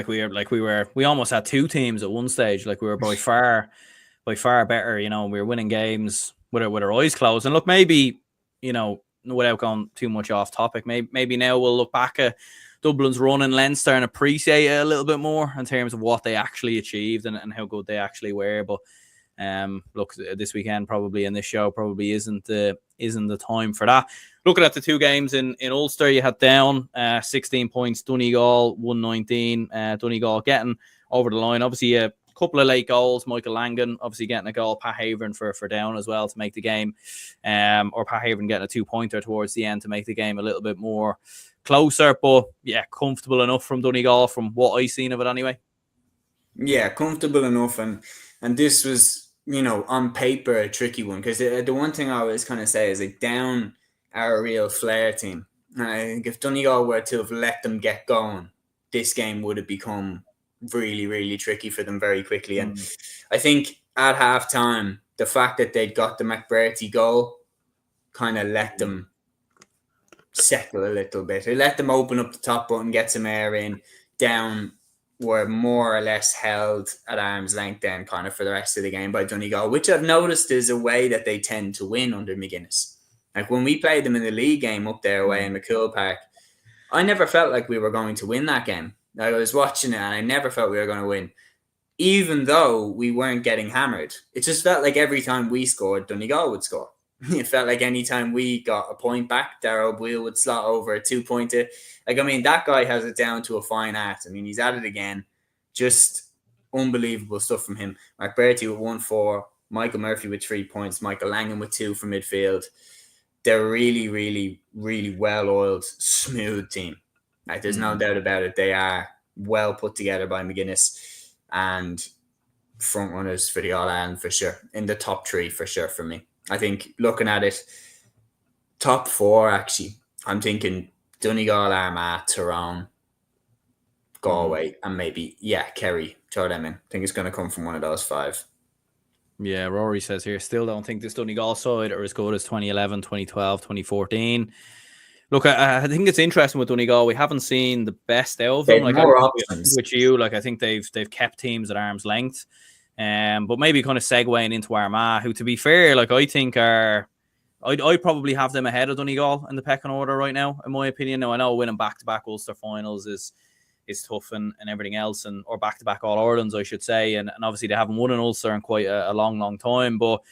We almost had two teams at one stage. Like we were by far better. We were winning games with our eyes closed. And look, maybe without going too much off topic, maybe now we'll look back at Dublin's run in Leinster and appreciate it a little bit more in terms of what they actually achieved and how good they actually were. But look, this weekend probably in this show probably isn't the time for that. Looking at the two games in Ulster, you had down 16 points, Donegal 119. Donegal getting over the line. Obviously, a couple of late goals. Michael Langan obviously getting a goal. Pat Haven for down as well to make the game. Or Pat Haven getting a 2-pointer towards the end to make the game a little bit more closer. But yeah, comfortable enough from Donegal from what I've seen of it anyway. Yeah, comfortable enough. And this was on paper, a tricky one. Because the one thing I always kind of say is like Down are a real flair team. And I think if Donegal were to have let them get going, this game would have become really, really tricky for them very quickly. And I think at halftime, the fact that they'd got the McBurty goal kind of let them settle a little bit. It let them open up the top button, get some air in. Down were more or less held at arm's length then kind of for the rest of the game by Donegal, which I've noticed is a way that they tend to win under McGuinness. Like when we played them in the league game up there away in McCool Park, I never felt like we were going to win that game. I was watching it and I never felt we were going to win, even though we weren't getting hammered. It just felt like every time we scored, Donegal would score. It felt like any time we got a point back, Darrell Boyle would slot over a 2-pointer. Like, I mean, that guy has it down to a fine art. I mean, he's at it again. Just unbelievable stuff from him. McBurty with 1-4, Michael Murphy with 3 points, Michael Langan with 2 from midfield. They're really, really, really well-oiled, smooth team. Like, there's no doubt about it. They are well put together by McGuinness and front runners for the All-Ireland for sure. In the top 3 for sure for me. I think looking at it, top 4 actually, I'm thinking Donegal, Armagh, Tyrone, Galway, and maybe, Kerry. Throw them in. I think it's going to come from one of those 5. Yeah, Rory says here, still don't think this Donegal side are as good as 2011, 2012, 2014. Look, I think it's interesting with Donegal. We haven't seen the best out of them. Like more options. With you, like I think they've kept teams at arm's length. But maybe kind of segueing into Armagh, who, to be fair, like I think I'd probably have them ahead of Donegal in the pecking order right now, in my opinion. Now I know winning back-to-back Ulster finals is tough and everything else, or back-to-back All-Irelands, I should say, and obviously they haven't won an Ulster in quite a long time. But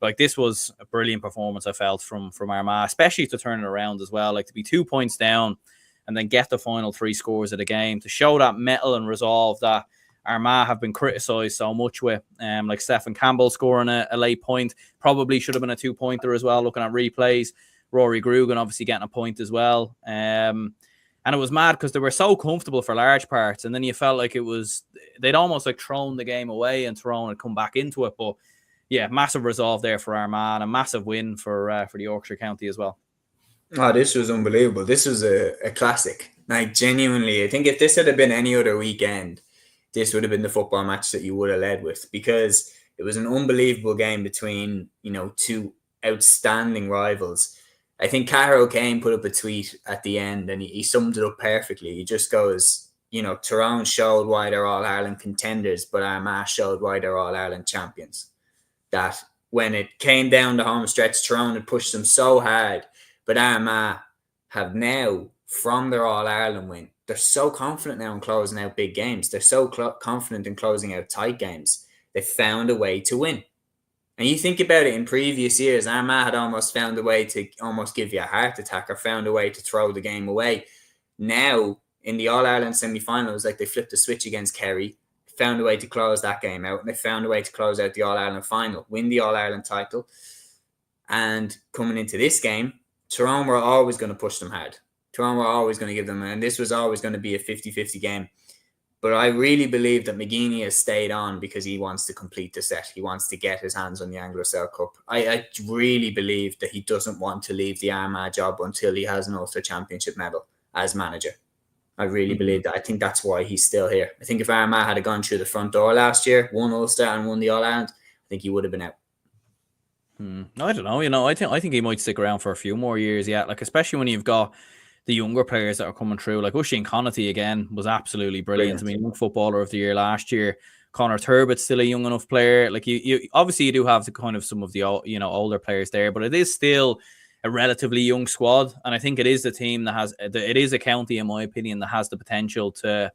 like this was a brilliant performance I felt from Armagh, especially to turn it around as well. Like to be 2 points down and then get the final 3 scores of the game to show that mettle and resolve that Armagh have been criticised so much with, like Stephen Campbell scoring a late point, probably should have been a 2-pointer as well, looking at replays. Rory Grugan obviously getting a point as well. And it was mad because they were so comfortable for large parts, and then you felt like they'd almost like thrown the game away and Tyrone had come back into it. But yeah, massive resolve there for Armagh and a massive win for the Yorkshire County as well. Oh, this was unbelievable. This was a classic. Like, genuinely, I think if this had been any other weekend, this would have been the football match that you would have led with, because it was an unbelievable game between, 2 outstanding rivals. I think Cara O'Kane put up a tweet at the end and he summed it up perfectly. He just goes, Tyrone showed why they're All-Ireland contenders, but Armagh showed why they're All-Ireland champions. That when it came down the home stretch, Tyrone had pushed them so hard, but Armagh have now, from their All-Ireland win, they're so confident now in closing out big games. They're so confident in closing out tight games. They found a way to win. And you think about it, in previous years, Armagh had almost found a way to almost give you a heart attack or found a way to throw the game away. Now, in the All-Ireland semi-final, it was like they flipped the switch against Kerry, found a way to close that game out, and they found a way to close out the All-Ireland final, win the All-Ireland title. And coming into this game, Tyrone were always going to push them hard. Tyrone were always going to give them, and this was always going to be a 50-50 game. But I really believe that McGeeney has stayed on because he wants to complete the set. He wants to get his hands on the Anglo-Cell Cup. I really believe that he doesn't want to leave the Armagh job until he has an Ulster Championship medal as manager. I really believe that. I think that's why he's still here. I think if Armagh had gone through the front door last year, won Ulster and won the All-Ireland, I think he would have been out. I don't know. I think he might stick around for a few more years yet. Like, especially when you've got the younger players that are coming through. Like Oisin Connaughty again was absolutely brilliant. I mean, young footballer of the year last year. Connor Turbott's still a young enough player. Like you obviously you do have the kind of some of the older players there, but it is still a relatively young squad. And I think it is the team that it is a county, in my opinion, that has the potential to.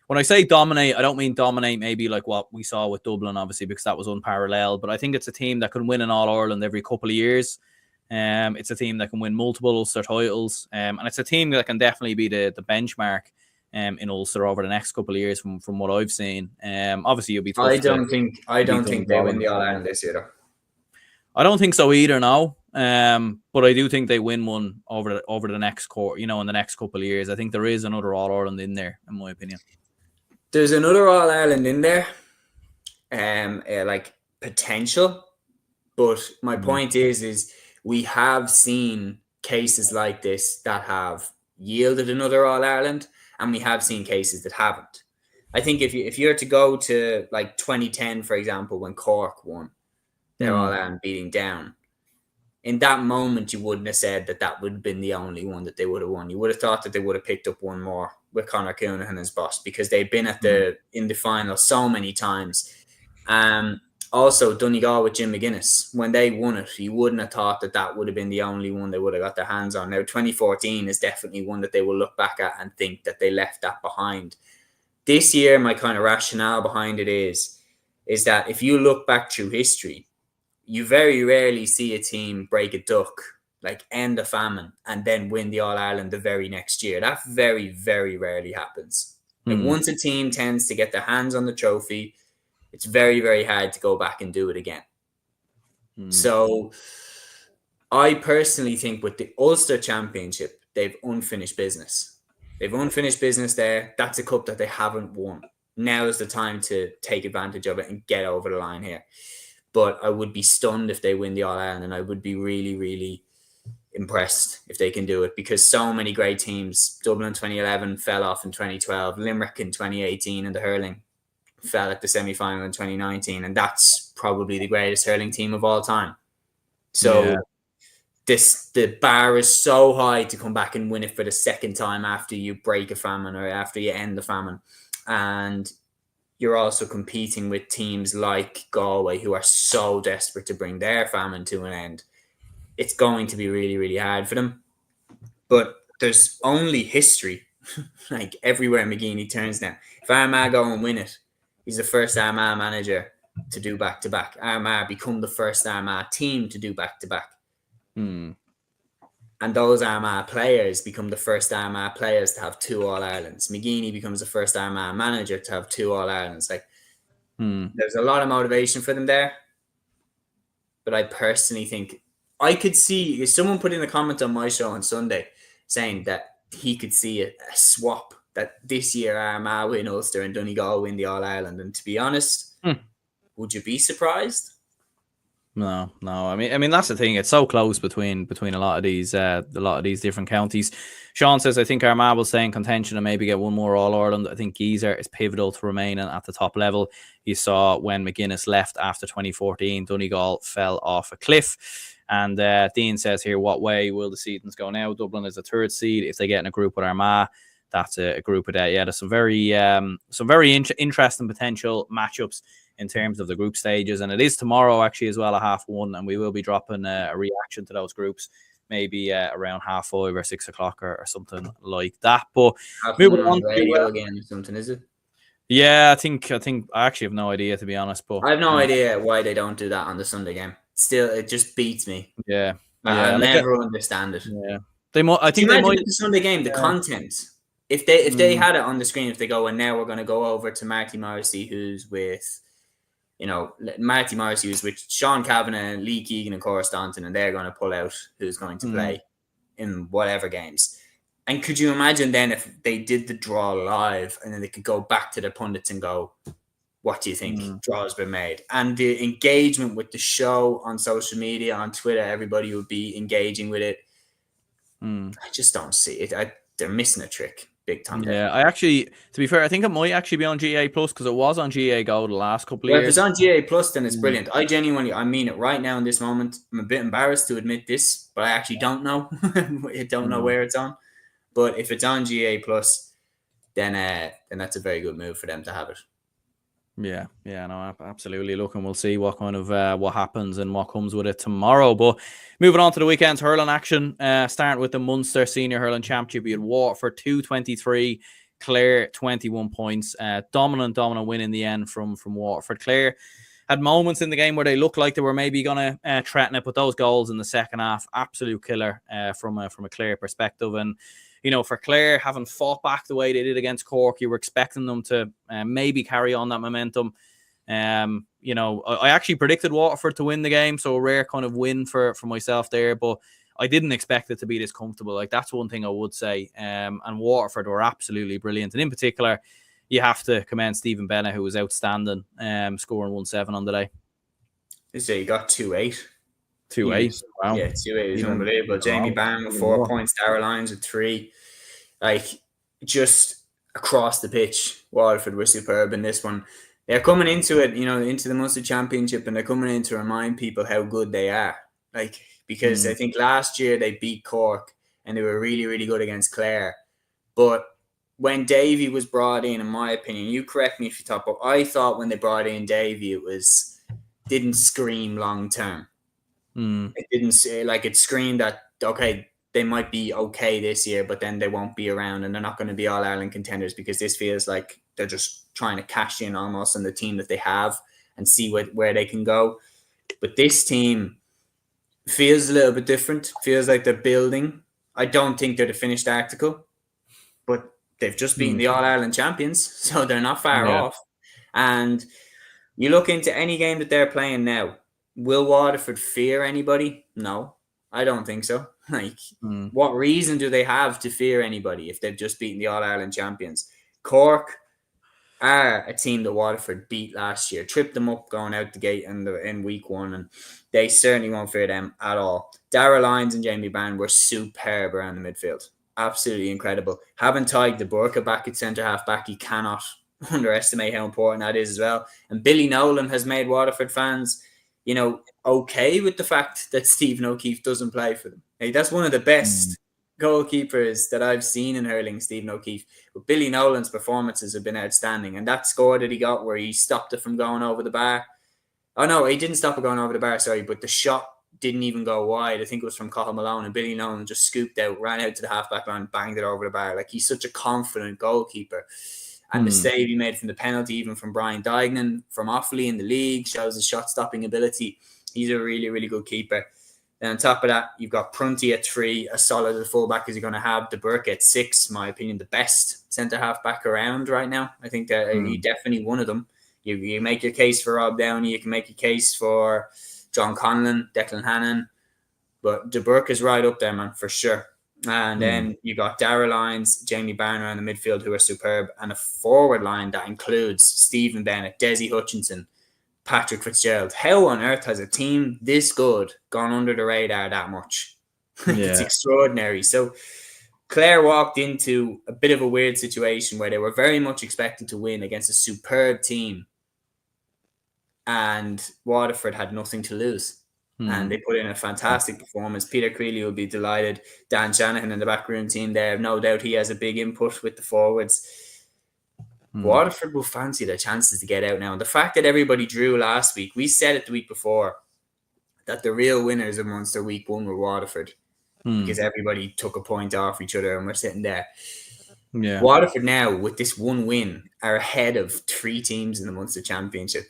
When I say dominate, I don't mean dominate maybe like what we saw with Dublin, obviously, because that was unparalleled. But I think it's a team that can win an All-Ireland every couple of years. It's a team that can win multiple Ulster titles. And it's a team that can definitely be the benchmark in Ulster over the next couple of years from what I've seen. Obviously, you'll be tough. I don't think they win the All-Ireland this year, though. I don't think so either now. But I do think they win one over the next in the next couple of years. I think there is another All-Ireland in there, in my opinion. There's another All-Ireland in there. Like potential. But my point is we have seen cases like this that have yielded another All-Ireland, and we have seen cases that haven't. I think if you're to go to like 2010, for example, when Cork won their All-Ireland beating Down, in that moment, you wouldn't have said that would have been the only one that they would have won. You would have thought that they would have picked up one more with Conor Coonahan as boss, because they've been in the final so many times. Also, Donegal with Jim McGuinness, when they won it, you wouldn't have thought that would have been the only one they would have got their hands on. Now, 2014 is definitely one that they will look back at and think that they left that behind. This year, my kind of rationale behind it is that if you look back through history, you very rarely see a team break a duck, like end a famine, and then win the All-Ireland the very next year. That very, very rarely happens. Like once a team tends to get their hands on the trophy, it's very, very hard to go back and do it again. So I personally think with the Ulster Championship, they've unfinished business. They've unfinished business there. That's a cup that they haven't won. Now is the time to take advantage of it and get over the line here. But I would be stunned if they win the All-Ireland, and I would be really, really impressed if they can do it, because so many great teams, Dublin 2011 fell off in 2012, Limerick in 2018 in the hurling fell at the semi-final in 2019, and that's probably the greatest hurling team of all time. So the bar is so high to come back and win it for the second time after you break a famine or after you end the famine. And you're also competing with teams like Galway, who are so desperate to bring their famine to an end. It's going to be really, really hard for them. But there's only history, like everywhere McGeaney turns now. If Armagh go and win it, he's the first Armagh manager to do back-to-back. Armagh become the first Armagh team to do back-to-back. And those Armagh players become the first Armagh players to have 2 All-Irelands. McGeaney becomes the first Armagh manager to have 2 All-Irelands. Like, there's a lot of motivation for them there. But I personally think I could see, if someone put in a comment on my show on Sunday saying that he could see a swap, that this year Armagh win Ulster and Donegal win the All-Ireland. And to be honest, would you be surprised? No. I mean that's the thing. It's so close between a lot of these different counties. Sean says, I think Armagh will stay in contention and maybe get one more All-Ireland. I think Geezer is pivotal to remaining at the top level. You saw when McGuinness left after 2014, Donegal fell off a cliff. And Dean says here, what way will the seedings go now? Dublin is a 3rd seed. If they get in a group with Armagh, that's a group of that. Yeah, there's some very interesting potential matchups in terms of the group stages, and it is tomorrow actually as well at 1:30, and we will be dropping a reaction to those groups maybe around 5:30 or 6 o'clock or something like that. But moving on radio again or something, is it? Yeah, I think I actually have no idea, to be honest. But I have no idea why they don't do that on the Sunday game. Still, it just beats me. Yeah, I never understand it. Yeah, they might. I think they might. The Sunday game, the content. If they had it on the screen, if they go, and now we're going to go over to Marty Morrissey, who's with, Marty Morrissey was with Sean Kavanagh, Lee Keegan, and Cora Staunton, and they're going to pull out who's going to play in whatever games. And could you imagine then if they did the draw live, and then they could go back to the pundits and go, what do you think? Draw's been made. And the engagement with the show on social media, on Twitter, everybody would be engaging with it. I just don't see it. They're missing a trick. Big time. Yeah, I actually, to be fair, I think it might actually be on GA Plus, because it was on GA Go the last couple of years. If it's on GA Plus, then it's brilliant. I mean it right now in this moment. I'm a bit embarrassed to admit this, but I actually don't know. I don't know where it's on. But if it's on GA Plus, then that's a very good move for them to have it. Yeah, no, absolutely. Look, and we'll see what kind of what happens and what comes with it tomorrow. But moving on to the weekend's hurling action, starting with the Munster Senior Hurling Championship, we had Waterford 223, Clare 21 points. Dominant win in the end from Waterford. Clare had moments in the game where they looked like they were maybe going to threaten it, but those goals in the second half, absolute killer from a Clare perspective. And for Clare, having fought back the way they did against Cork, you were expecting them to maybe carry on that momentum. I actually predicted Waterford to win the game, so a rare kind of win for myself there, but I didn't expect it to be this comfortable. Like, that's one thing I would say. And Waterford were absolutely brilliant. And in particular, you have to commend Stephen Bennett, who was outstanding, scoring 1-7 on the day. So you got 2-8. 2-8. Wow. Yeah, 2-8 is Even unbelievable. Jamie wrong. Barron with Even 4 more. points, Darragh Lyons with 3. Like, just across the pitch, Waterford were superb in this one. They're coming into it, into the Munster Championship, and they're coming in to remind people how good they are. Like, because I think last year they beat Cork, and they were really, really good against Clare. But when Davy was brought in my opinion, you correct me if you thought, but I thought when they brought in Davy, didn't scream long term. It didn't it screamed that, okay, they might be okay this year, but then they won't be around and they're not going to be All Ireland contenders, because this feels like they're just trying to cash in almost on the team that they have and see where they can go. But this team feels a little bit different. Feels like they're building. I don't think they're the finished article, but they've just beaten the All Ireland champions, so they're not far off. And you look into any game that they're playing now, will Waterford fear anybody? No, I don't think so. Like, what reason do they have to fear anybody if they've just beaten the All Ireland champions? Cork are a team that Waterford beat last year, tripped them up going out the gate in week 1, and they certainly won't fear them at all. Darragh Lyons and Jamie Barron were superb around the midfield. Absolutely incredible. Having Tyg de Burka back at centre half back, you cannot underestimate how important that is as well. And Billy Nolan has made Waterford fans, okay with the fact that Stephen O'Keefe doesn't play for them. Like, that's one of the best goalkeepers that I've seen in hurling, Stephen O'Keefe. But Billy Nolan's performances have been outstanding. And that score that he got where he stopped it from going over the bar. Oh, no, he didn't stop it going over the bar, sorry, but the shot didn't even go wide. I think it was from Cathal Malone, and Billy Nolan just scooped out, ran out to the half-back line, banged it over the bar. Like, he's such a confident goalkeeper. And the save he made from the penalty, even from Brian Dignan, from Offaly in the league, shows his shot-stopping ability. He's a really, really good keeper. Then on top of that, you've got Prunty at 3, as solid a fullback as you're going to have. De Burke at 6, in my opinion, the best centre-half back around right now. I think that he's definitely one of them. You make your case for Rob Downey, you can make your case for John Conlon, Declan Hannon, but De Burke is right up there, man, for sure. And then you got Darragh Lyons, Jamie Barron around the midfield, who are superb, and a forward line that includes Stephen Bennett, Desi Hutchinson, Patrick Fitzgerald. How on earth has a team this good gone under the radar that much? It's extraordinary. So Clare walked into a bit of a weird situation where they were very much expected to win against a superb team, and Waterford had nothing to lose. And they put in a fantastic performance. Peter Creeley will be delighted. Dan Shanahan in the backroom team there, no doubt he has a big input with the forwards. Waterford will fancy their chances to get out now. And the fact that everybody drew last week, we said it the week before, that the real winners of Munster week 1 were Waterford, because everybody took a point off each other and we're sitting there. Waterford now, with this one win, are ahead of 3 teams in the Munster Championship.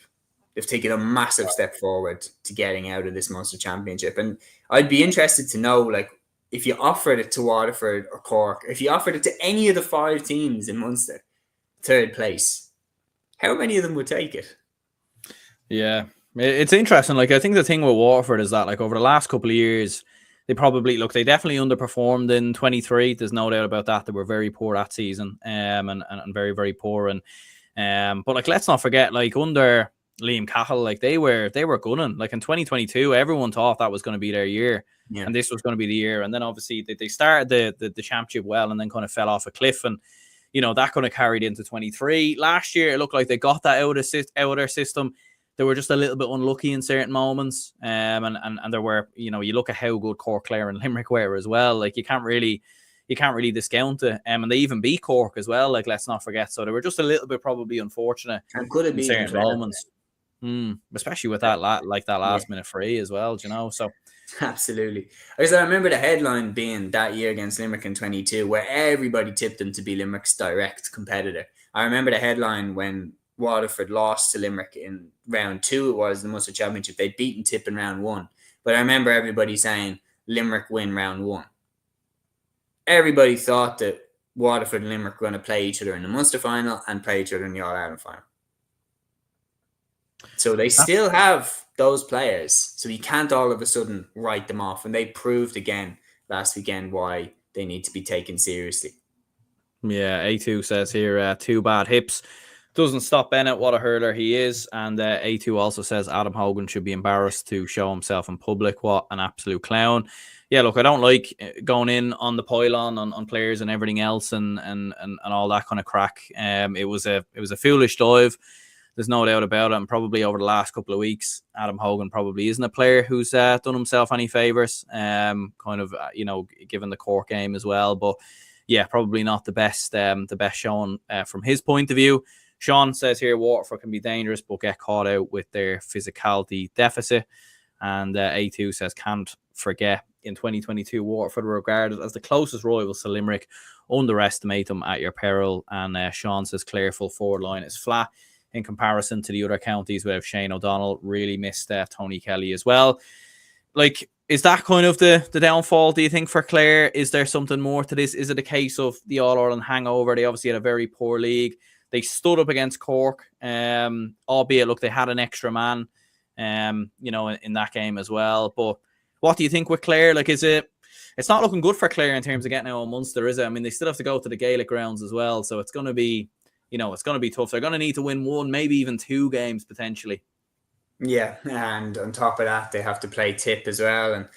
They've taken a massive step forward to getting out of this Munster Championship. And I'd be interested to know, like, if you offered it to Waterford or Cork, if you offered it to any of the 5 teams in Munster, 3rd place, how many of them would take it? Yeah, it's interesting. Like, I think the thing with Waterford is that, like, over the last couple of years, they definitely underperformed in 23. There's no doubt about that. They were very poor that season, and very, very poor. And but, like, let's not forget, like, under Liam Cahill, like, they were gunning. Like, in 2022, everyone thought that was going to be their year, and this was going to be the year. And then obviously they started the championship well, and then kind of fell off a cliff, and that kind of carried into 23. Last year, it looked like they got that out of their system. They were just a little bit unlucky in certain moments, and there were, you look at how good Cork, Clare, and Limerick were as well. Like, you can't really discount it. And they even beat Cork as well. Like, let's not forget. So they were just a little bit probably unfortunate in certain moments. Especially with that last minute free as well, so absolutely. I remember the headline being that year against Limerick in 22, where everybody tipped them to be Limerick's direct competitor. I remember the headline when Waterford lost to Limerick in round 2, it was the Munster Championship. They'd beaten Tip in round 1, but I remember everybody saying Limerick win round 1. Everybody thought that Waterford and Limerick were going to play each other in the Munster final and play each other in the All-Ireland final. So they still have those players. So you can't all of a sudden write them off. And they proved again last weekend why they need to be taken seriously. Yeah, A2 says here, 2 bad hips. Doesn't stop Bennett, what a hurler he is. And A2 also says Adam Hogan should be embarrassed to show himself in public. What an absolute clown. Yeah, look, I don't like going in on the pylon on players and everything else and all that kind of crack. It was a foolish dive. There's no doubt about it. And probably over the last couple of weeks, Adam Hogan probably isn't a player who's done himself any favours. Given the Cork game as well. But yeah, probably not the best showing from his point of view. Sean says here, Waterford can be dangerous, but get caught out with their physicality deficit. And A2 says, can't forget, in 2022, Waterford were regarded as the closest rivals to Limerick. Underestimate them at your peril. And Sean says, Clare full forward line is flat in comparison to the other counties without Shane O'Donnell. Really missed Tony Kelly as well. Like, is that kind of the downfall, do you think, for Clare? Is there something more to this? Is it a case of the All-Ireland hangover? They obviously had a very poor league. They stood up against Cork, albeit, look, they had an extra man, in that game as well. But what do you think with Clare? Like, it's not looking good for Clare in terms of getting out of Munster, is it? I mean, they still have to go to the Gaelic grounds as well. So it's going to be, it's going to be tough. They're going to need to win one, maybe even two games potentially. Yeah, and on top of that, they have to play Tip as well. And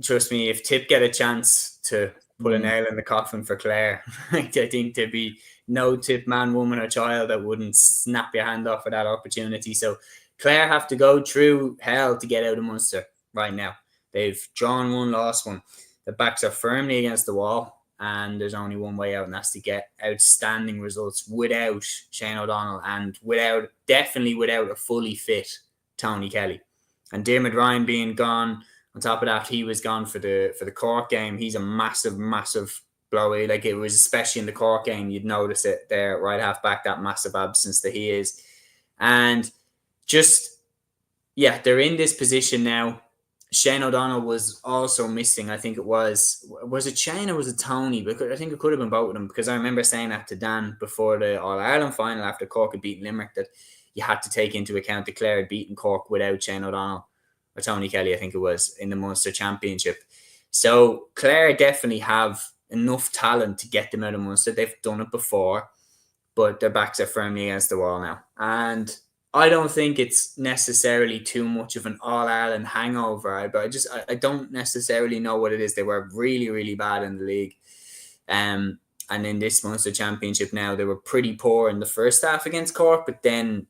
trust me, if Tip get a chance to put a nail in the coffin for Clare, I think there'd be no Tip man, woman or child that wouldn't snap your hand off of that opportunity. So Clare have to go through hell to get out of Munster right now. They've drawn one, lost one. The backs are firmly against the wall, and there's only one way out, and that's to get outstanding results without Shane O'Donnell and definitely without a fully fit Tony Kelly. And Dermot Ryan being gone, on top of that, he was gone for the Cork game. He's a massive blow. Like, it was, especially in the Cork game, you'd notice it there, right half back, that massive absence that he is. And just, yeah, they're in this position now. Shane O'Donnell was also missing. I think was it Shane or was it Tony? Because I think it could have been both of them, because I remember saying that to Dan before the All-Ireland final after Cork had beaten Limerick, that you had to take into account that Clare had beaten Cork without Shane O'Donnell, or Tony Kelly, I think it was, in the Munster Championship. So Clare definitely have enough talent to get them out of Munster. They've done it before, but their backs are firmly against the wall now. And I don't think it's necessarily too much of an All-Ireland hangover, but I don't necessarily know what it is. They were really, really bad in the league. And in this Munster Championship now, they were pretty poor in the first half against Cork, but then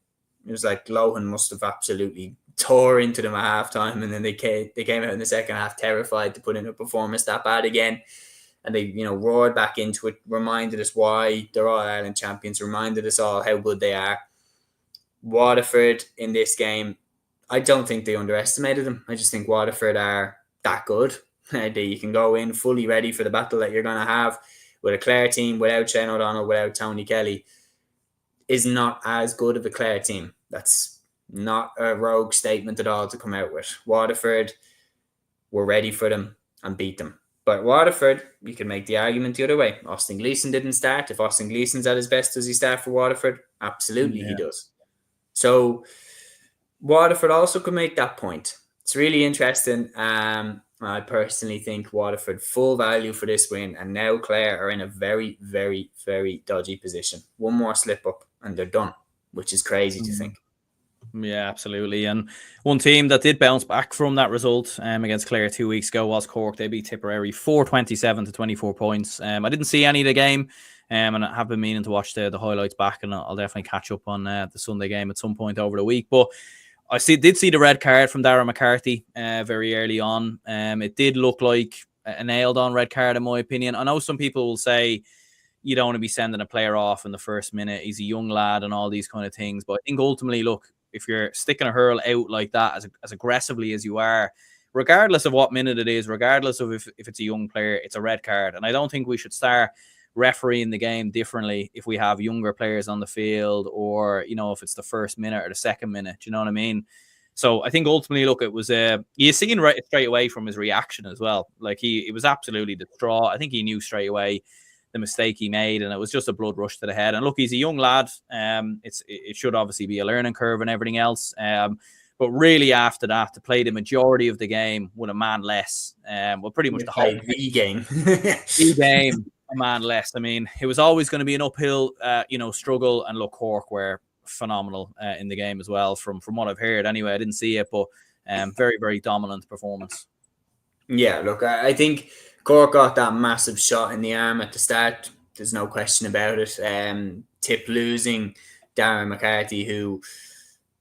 it was like Lohan must have absolutely tore into them at halftime, and then they came out in the second half terrified to put in a performance that bad again. And they, roared back into it, reminded us why they're All-Ireland champions, reminded us all how good they are. Waterford in this game, I don't think they underestimated them. I just think Waterford are that good. You can go in fully ready for the battle that you're going to have with a Clare team without Shane O'Donnell, without Tony Kelly. Is not as good of a Clare team. That's not a rogue statement at all to come out with. Waterford were ready for them and beat them. But Waterford, you can make the argument the other way. Austin Gleeson didn't start. If Austin Gleeson's at his best, does he start for Waterford? Absolutely, he does. So Waterford also could make that point. It's really interesting. I personally think Waterford full value for this win, and now Clare are in a very, very, very dodgy position. One more slip up and they're done, which is crazy to think. Yeah, absolutely. And one team that did bounce back from that result against Clare 2 weeks ago was Cork. They beat Tipperary 4-27 to 24 points. I didn't see any of the game, and I have been meaning to watch the highlights back, and I'll definitely catch up on the Sunday game at some point over the week. But I did see the red card from Darragh McCarthy very early on. It did look like a nailed-on red card, in my opinion. I know some people will say you don't want to be sending a player off in the first minute. He's a young lad and all these kind of things. But I think ultimately, look, if you're sticking a hurl out like that as aggressively as you are, regardless of what minute it is, regardless of if it's a young player, it's a red card. And I don't think we should start refereeing the game differently if we have younger players on the field, or if it's the first minute or the second minute. Do you know what I mean? So I think ultimately, look, it was you seen right straight away from his reaction as well. Like he was absolutely distraught. I think he knew straight away the mistake he made, and it was just a blood rush to the head. And look, he's a young lad. It should obviously be a learning curve and everything else. But really, after that, to play the majority of the game with a man less, well, pretty much the whole game, the game. a man less. I mean, it was always going to be an uphill, struggle. And look, Cork were phenomenal in the game as well. From what I've heard, anyway, I didn't see it, but very, very dominant performance. Yeah, look, I think Cork got that massive shot in the arm at the start. There's no question about it. Tip losing Darren McCarthy, who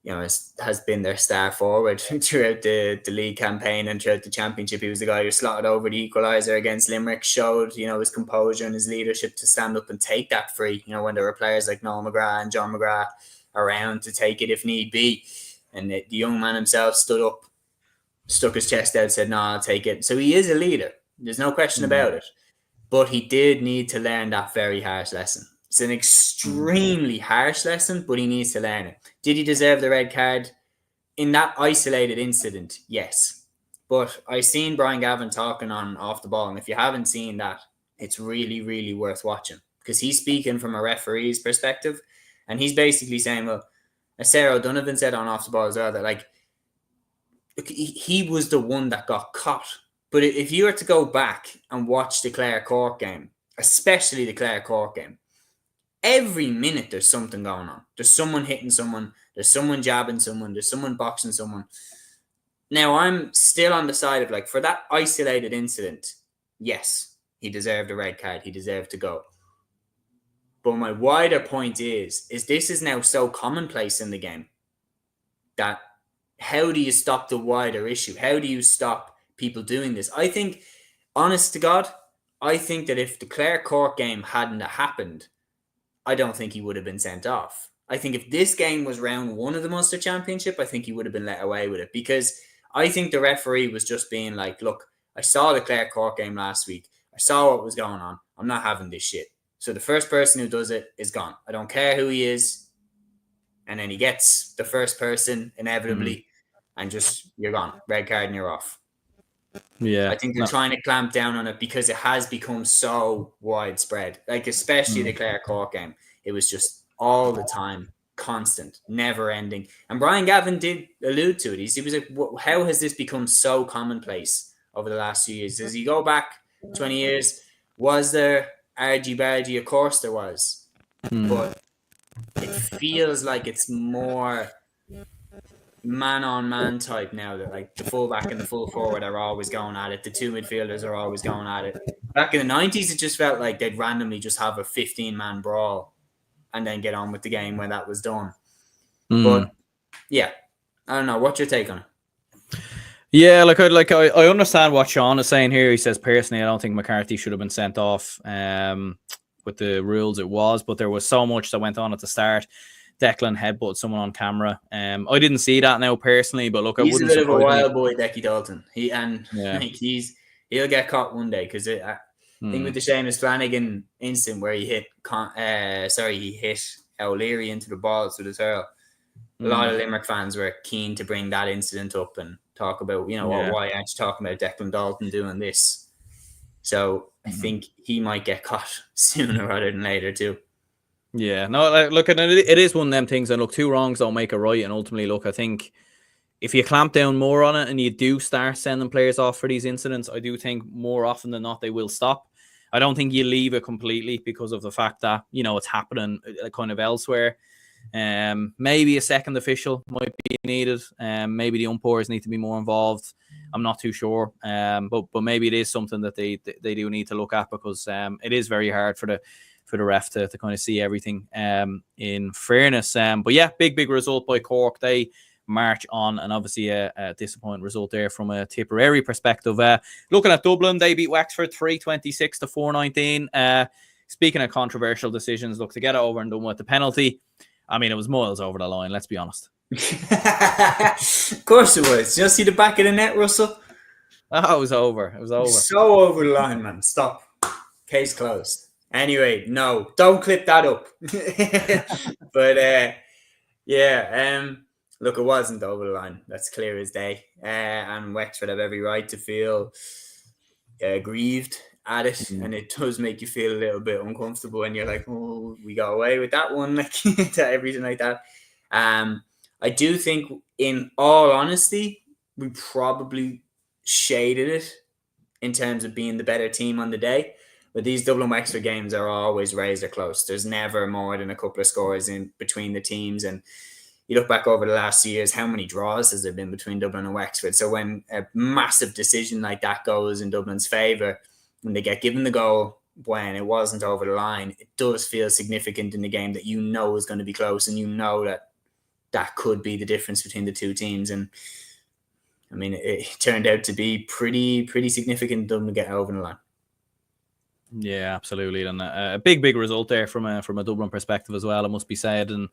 has been their star forward throughout the league campaign and throughout the championship. He was the guy who slotted over the equaliser against Limerick, showed his composure and his leadership to stand up and take that free. When there were players like Noel McGrath and John McGrath around to take it if need be, and the young man himself stood up, stuck his chest out, said, "No, I'll take it." So he is a leader. There's no question about it. But he did need to learn that very harsh lesson. It's an extremely harsh lesson, but he needs to learn it. Did he deserve the red card? In that isolated incident, yes. But I seen Brian Gavin talking on Off the Ball, and if you haven't seen that, it's really, really worth watching. Because he's speaking from a referee's perspective, and he's basically saying, well, as Sarah O'Donovan said on Off the Ball as well, that he was the one that got caught. But if you were to go back and watch the Clare Cork game, especially the Clare Cork game, every minute there's something going on. There's someone hitting someone. There's someone jabbing someone. There's someone boxing someone. Now, I'm still on the side of for that isolated incident, yes, he deserved a red card. He deserved to go. But my wider point is this is now so commonplace in the game that how do you stop the wider issue? How do you stop people doing this? I think, honest to God, I think that if the Clare Cork game hadn't happened, I don't think he would have been sent off. I think if this game was round one of the Munster Championship, I think he would have been let away with it, because I think the referee was just being like, look, I saw the Clare Cork game last week. I saw what was going on. I'm not having this shit. So the first person who does it is gone. I don't care who he is. And then he gets the first person inevitably and just, you're gone. Red card and you're off. Yeah, I think they're trying to clamp down on it because it has become so widespread. Especially the Clare Cork game. It was just all the time, constant, never ending. And Brian Gavin did allude to it. He was like, how has this become so commonplace over the last few years? Does he go back 20 years? Was there argy-bargy? Of course there was. But it feels like it's more man-on-man type now, that the full-back and the full-forward are always going at it. The two midfielders are always going at it. Back in the 90s, it just felt like they'd randomly just have a 15-man brawl and then get on with the game when that was done. But, yeah, I don't know. What's your take on it? Yeah, I understand what Sean is saying here. He says, personally, I don't think McCarthy should have been sent off with the rules it was, but there was so much that went on at the start. Declan headbutted someone on camera. I didn't see that now personally, but look, he's a bit of a wild boy, Decky Dalton. He'll get caught one day, because I think with the Seamus Flanagan incident where he hit O'Leary into the balls with his hurl, a lot of Limerick fans were keen to bring that incident up and talk about, why aren't you talking about Declan Dalton doing this? So I think he might get caught sooner rather than later too. Yeah, no, look, and it is one of them things, and look, two wrongs don't make a right, and ultimately, look, I think if you clamp down more on it and you do start sending players off for these incidents, I do think more often than not they will stop. I don't think you leave it completely because of the fact that, it's happening kind of elsewhere. Maybe a second official might be needed. Maybe the umpires need to be more involved. I'm not too sure. But maybe it is something that they do need to look at, because it is very hard for the ref to kind of see everything in fairness. But yeah, big result by Cork. They march on, and obviously a disappointing result there from a Tipperary perspective. Looking at Dublin, they beat Wexford 326 to 419. Speaking of controversial decisions, look, to get it over and done with the penalty, I mean, it was miles over the line, let's be honest. Of course it was. Did you see the back of the net, Russell? Oh, it was over. It was over. So over the line, man. Stop. Case closed. Anyway, no, don't clip that up. But look, it wasn't over the line. That's clear as day. And Wexford have every right to feel grieved at it, and it does make you feel a little bit uncomfortable, and you're like, oh, we got away with that one, everything like that. I do think, in all honesty, we probably shaded it in terms of being the better team on the day. But these Dublin Wexford games are always razor close. There's never more than a couple of scores in between the teams. And you look back over the last 2 years, how many draws has there been between Dublin and Wexford? So when a massive decision like that goes in Dublin's favour, when they get given the goal when it wasn't over the line, it does feel significant in the game that you know is going to be close, and you know that could be the difference between the two teams. And I mean, it turned out to be pretty significant Dublin getting over the line. Yeah, absolutely, and a big result there from a Dublin perspective as well, it must be said. And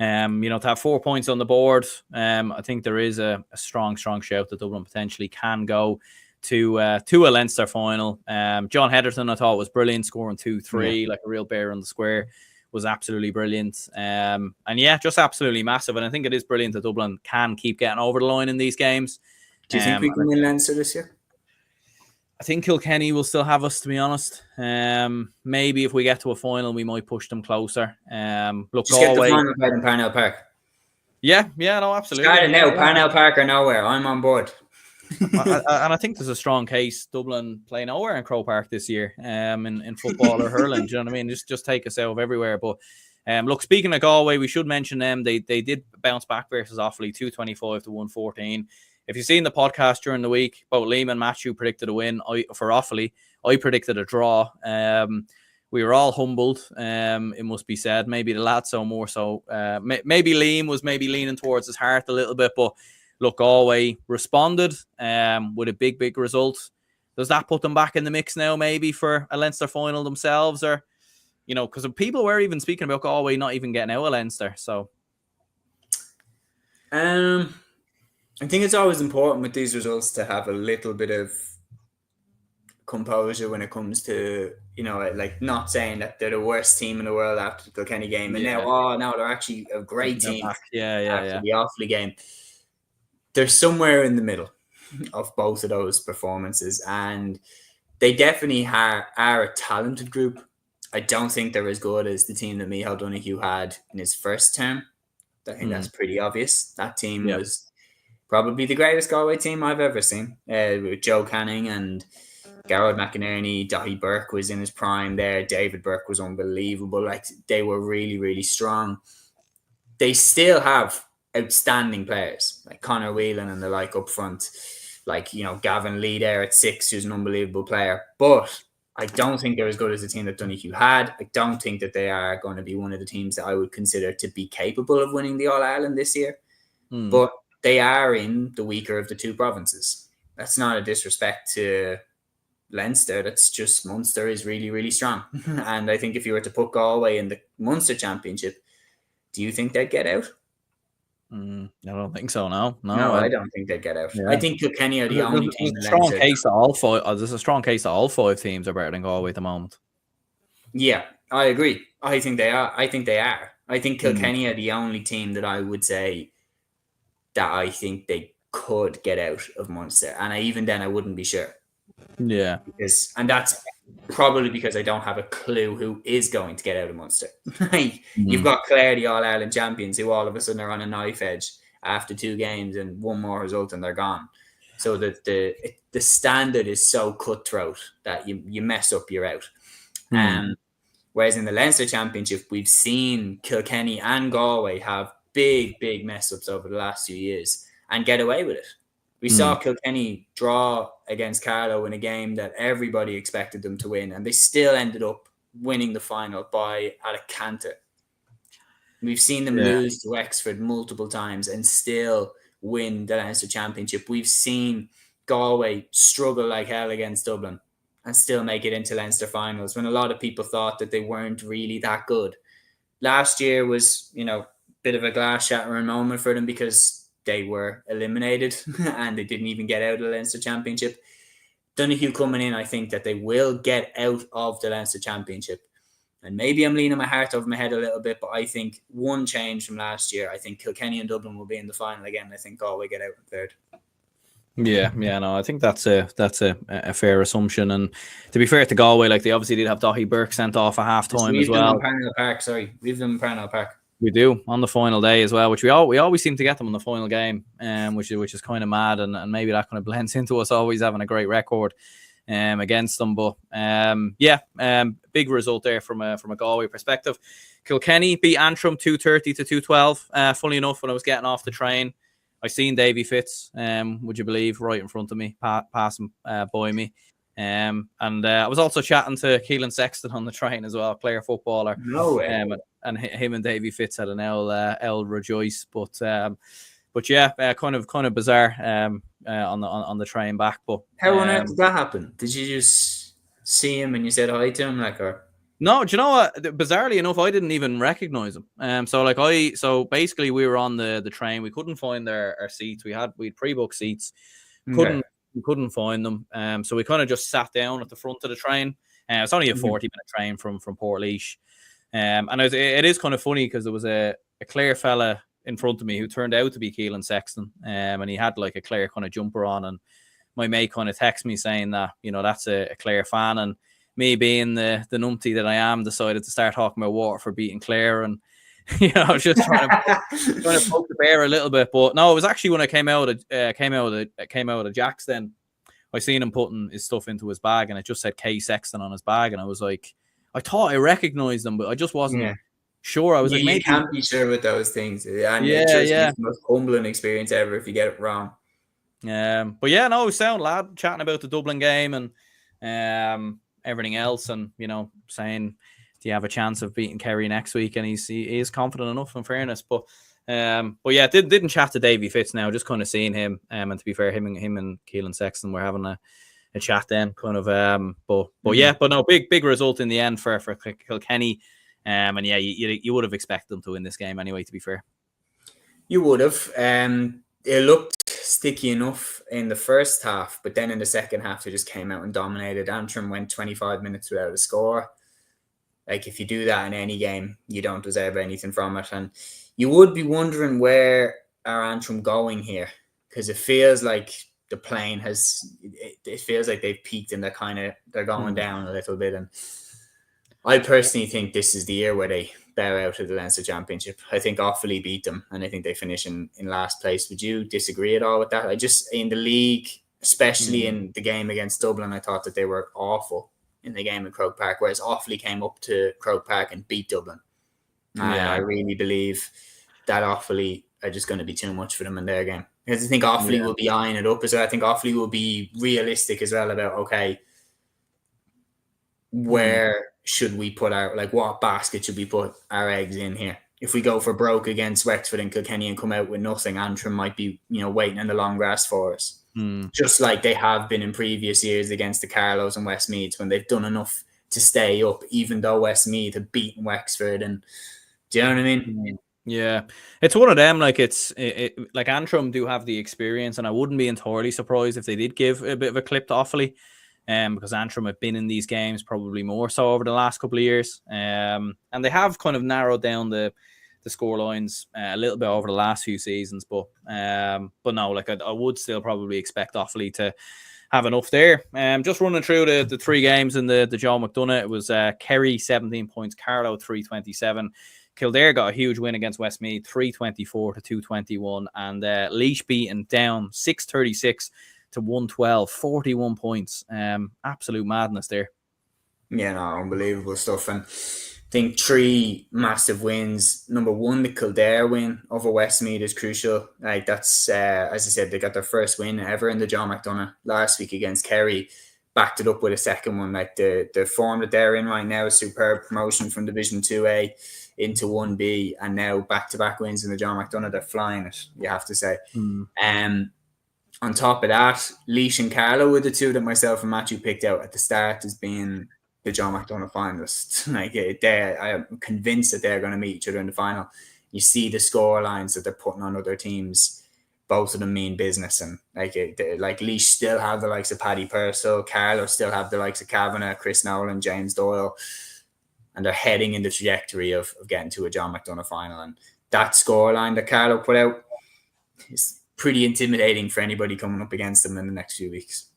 to have 4 points on the board, I think there is a strong shout that Dublin potentially can go to a Leinster final. John Heatherton, I thought, was brilliant, scoring 2-3, like a real bear on the square. Was absolutely brilliant. And yeah, just absolutely massive. And I think it is brilliant that Dublin can keep getting over the line in these games. Do you think we can win Leinster this year? I think Kilkenny will still have us, to be honest. Maybe if we get to a final, we might push them closer. Look, just Galway, get the final in Parnell Park. Yeah, no, absolutely. Start it now, Parnell Park or nowhere. I'm on board. And I think there's a strong case Dublin play nowhere in Croke Park this year in football or hurling. Do you know what I mean? Just take us out of everywhere. But look, speaking of Galway, we should mention them. They did bounce back versus Offaly, 225 to 114. If you've seen the podcast during the week, both Liam and Matthew predicted a win for Offaly. I predicted a draw. We were all humbled, it must be said. Maybe the lads so more so. Maybe Liam was leaning towards his heart a little bit, but look, Galway responded with a big result. Does that put them back in the mix now, maybe for a Leinster final themselves? Or, because people were even speaking about Galway not even getting out of Leinster. So, I think it's always important with these results to have a little bit of composure when it comes to, like not saying that they're the worst team in the world after the Kilkenny game. And now they're actually a great team after the Offaly game. They're somewhere in the middle of both of those performances, and they definitely are a talented group. I don't think they're as good as the team that Micheál Donoghue had in his first term. I think that's pretty obvious. That team was probably the greatest Galway team I've ever seen, with Joe Canning and Garrod McInerney. Daithí Burke was in his prime there. David Burke was unbelievable. Like, they were really strong. They still have outstanding players like Conor Whelan and the like up front, like Gavin Lee there at 6, who's an unbelievable player. But I don't think they're as good as the team that Donoghue had. I don't think that they are going to be one of the teams that I would consider to be capable of winning the All-Ireland this year. But they are in the weaker of the two provinces. That's not a disrespect to Leinster. That's just Munster is really strong. And I think if you were to put Galway in the Munster Championship, do you think they'd get out? I don't think so. No, I don't think they'd get out. Yeah. I think Kilkenny are the only team. There's a strong case that all five teams are better than Galway at the moment. Yeah, I agree. I think they are. I think Kilkenny are the only team that I would say that I think they could get out of Munster, and even then I wouldn't be sure. Yeah, and that's probably because I don't have a clue who is going to get out of Munster. You've got Clare, the All-Ireland champions, who all of a sudden are on a knife edge after 2 games and one more result and they're gone. So the standard is so cutthroat that you mess up, you're out. Whereas in the Leinster Championship, we've seen Kilkenny and Galway have big mess-ups over the last few years and get away with it. We saw Kilkenny draw against Carlow in a game that everybody expected them to win, and they still ended up winning the final at a canter. We've seen them lose to Wexford multiple times and still win the Leinster Championship. We've seen Galway struggle like hell against Dublin and still make it into Leinster finals when a lot of people thought that they weren't really that good. Last year was, a bit of a glass shattering moment for them because they were eliminated and they didn't even get out of the Leinster Championship. Donoghue coming in, I think that they will get out of the Leinster Championship. And maybe I'm leaning my heart over my head a little bit, but I think one change from last year, I think Kilkenny and Dublin will be in the final again. I think Galway get out in third. Yeah, no, I think that's a fair assumption. And to be fair to Galway, like, they obviously did have Daithí Burke sent off at half-time as well. Leave them in Parnell Park. We do on the final day as well, which we always seem to get them on the final game, which is kind of mad, and maybe that kind of blends into us always having a great record. against them. But big result there from a Galway perspective. Kilkenny beat Antrim 230 to 212. Funny enough, when I was getting off the train, I seen Davy Fitz, would you believe, right in front of me, passing by me. And I was also chatting to Keelan Sexton on the train as well, Clare footballer. No way. And him and Davy Fitz had an L rejoice, but yeah, kind of bizarre on the train back. But how on earth did that happen? Did you just see him and you said hi to him, like, or? No, do you know what? Bizarrely enough, I didn't even recognize him. So basically we were on the train. We couldn't find our seats. We'd pre-booked seats. We couldn't find them. So we kind of just sat down at the front of the train. It's only a 40-minute train from Portlaoise. And it is kind of funny because there was a Clare fella in front of me who turned out to be Keelan Sexton. And he had like a Clare kind of jumper on. And my mate kind of texted me saying that, that's a Clare fan. And me being the numpty that I am, decided to start talking about Waterford beating Clare, and I was just trying to poke the bear a little bit. But no, it was actually when I came out of Jack's. Then I seen him putting his stuff into his bag, and it just said K Sexton on his bag, and I was like, I thought I recognized him, but I just wasn't sure. I was like, you can't be sure with those things, and it's the most humbling experience ever if you get it wrong. But yeah, no, sound lad chatting about the Dublin game and everything else, and saying, do you have a chance of beating Kerry next week? And he is confident enough, in fairness. But yeah, didn't chat to Davy Fitz now, just kind of seeing him. And to be fair, him and Keelan Sexton were having a chat then, kind of. But no, big result in the end for Kilkenny. And yeah, you would have expected them to win this game anyway, to be fair. You would have. It looked sticky enough in the first half, but then in the second half, they just came out and dominated. Antrim went 25 minutes without a score. Like, if you do that in any game, you don't deserve anything from it. And you would be wondering, where are Antrim going here? Because it feels like the plane it feels like they've peaked and they're going down a little bit. And I personally think this is the year where they bow out of the Leinster Championship. I think Offaly beat them, and I think they finish in last place. Would you disagree at all with that? I just, in the league, especially in the game against Dublin, I thought that they were awful in the game at Croke Park, whereas Offaly came up to Croke Park and beat Dublin. I really believe that Offaly are just going to be too much for them in their game. Because I think Offaly will be eyeing it up as well. I think Offaly will be realistic as well about, okay, where should we put what basket should we put our eggs in here? If we go for broke against Wexford and Kilkenny and come out with nothing, Antrim might be, waiting in the long grass for us. Just like they have been in previous years against the Carlows and Westmeaths, when they've done enough to stay up, even though Westmeath have beaten Wexford. And do you know what I mean? Yeah, it's one of them. Like, like Antrim do have the experience, and I wouldn't be entirely surprised if they did give a bit of a clip to Offaly. Because Antrim have been in these games probably more so over the last couple of years. And they have kind of narrowed down the score lines a little bit over the last few seasons. But no, like I would still probably expect Offaly to have enough there. Just running through the three games in the Joe McDonagh, it was Kerry 17 points, Carlow 327. Kildare got a huge win against Westmeath 324 to 221. And Laois beaten down 636 to 112, 41 points. Absolute madness there. Yeah, no, unbelievable stuff. And I think three massive wins. Number one, the Kildare win over Westmeath is crucial. Like, that's, as I said, they got their first win ever in the John McDonagh last week against Kerry. Backed it up with a second one. Like, the form that they're in right now is superb. Promotion from Division 2A into 1B, and now back-to-back wins in the John McDonagh. They're flying it, you have to say. On top of that, Laois and Carlow were the two that myself and Matthew picked out at the start as being the John McDonagh finalists. Like, I am convinced that they're going to meet each other in the final. You see the score lines that they're putting on other teams. Both of them mean business. And like Laois still have the likes of Paddy Purcell. Carlow still have the likes of Kavanagh, Chris Nolan, James Doyle. And they're heading in the trajectory of getting to a John McDonagh final. And that scoreline that Carlow put out is pretty intimidating for anybody coming up against them in the next few weeks.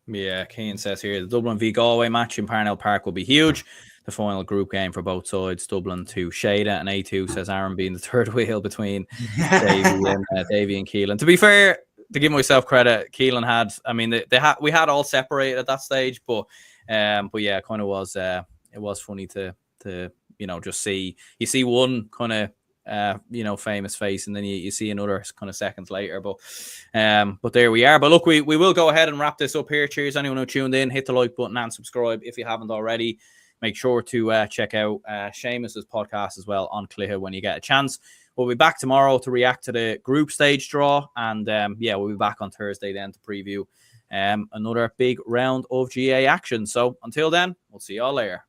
Yeah, Keane says here, the Dublin v Galway match in Parnell Park will be huge. The final group game for both sides, Dublin to Shada, and A2 says Aaron being the third wheel between Davy and Keelan. To be fair, to give myself credit, Keelan had. I mean, we had all separated at that stage, but yeah, it kind of was. It was funny to just see one kind of famous face, and then you see another kind of seconds later. But there we are. But look, we will go ahead and wrap this up here. Cheers, anyone who tuned in. Hit the like button and subscribe if you haven't already. Make sure to check out Seamus's podcast as well on Cliha when you get a chance. We'll be back tomorrow to react to the group stage draw, and we'll be back on Thursday then to preview another big round of GA action. So until then, we'll see y'all later.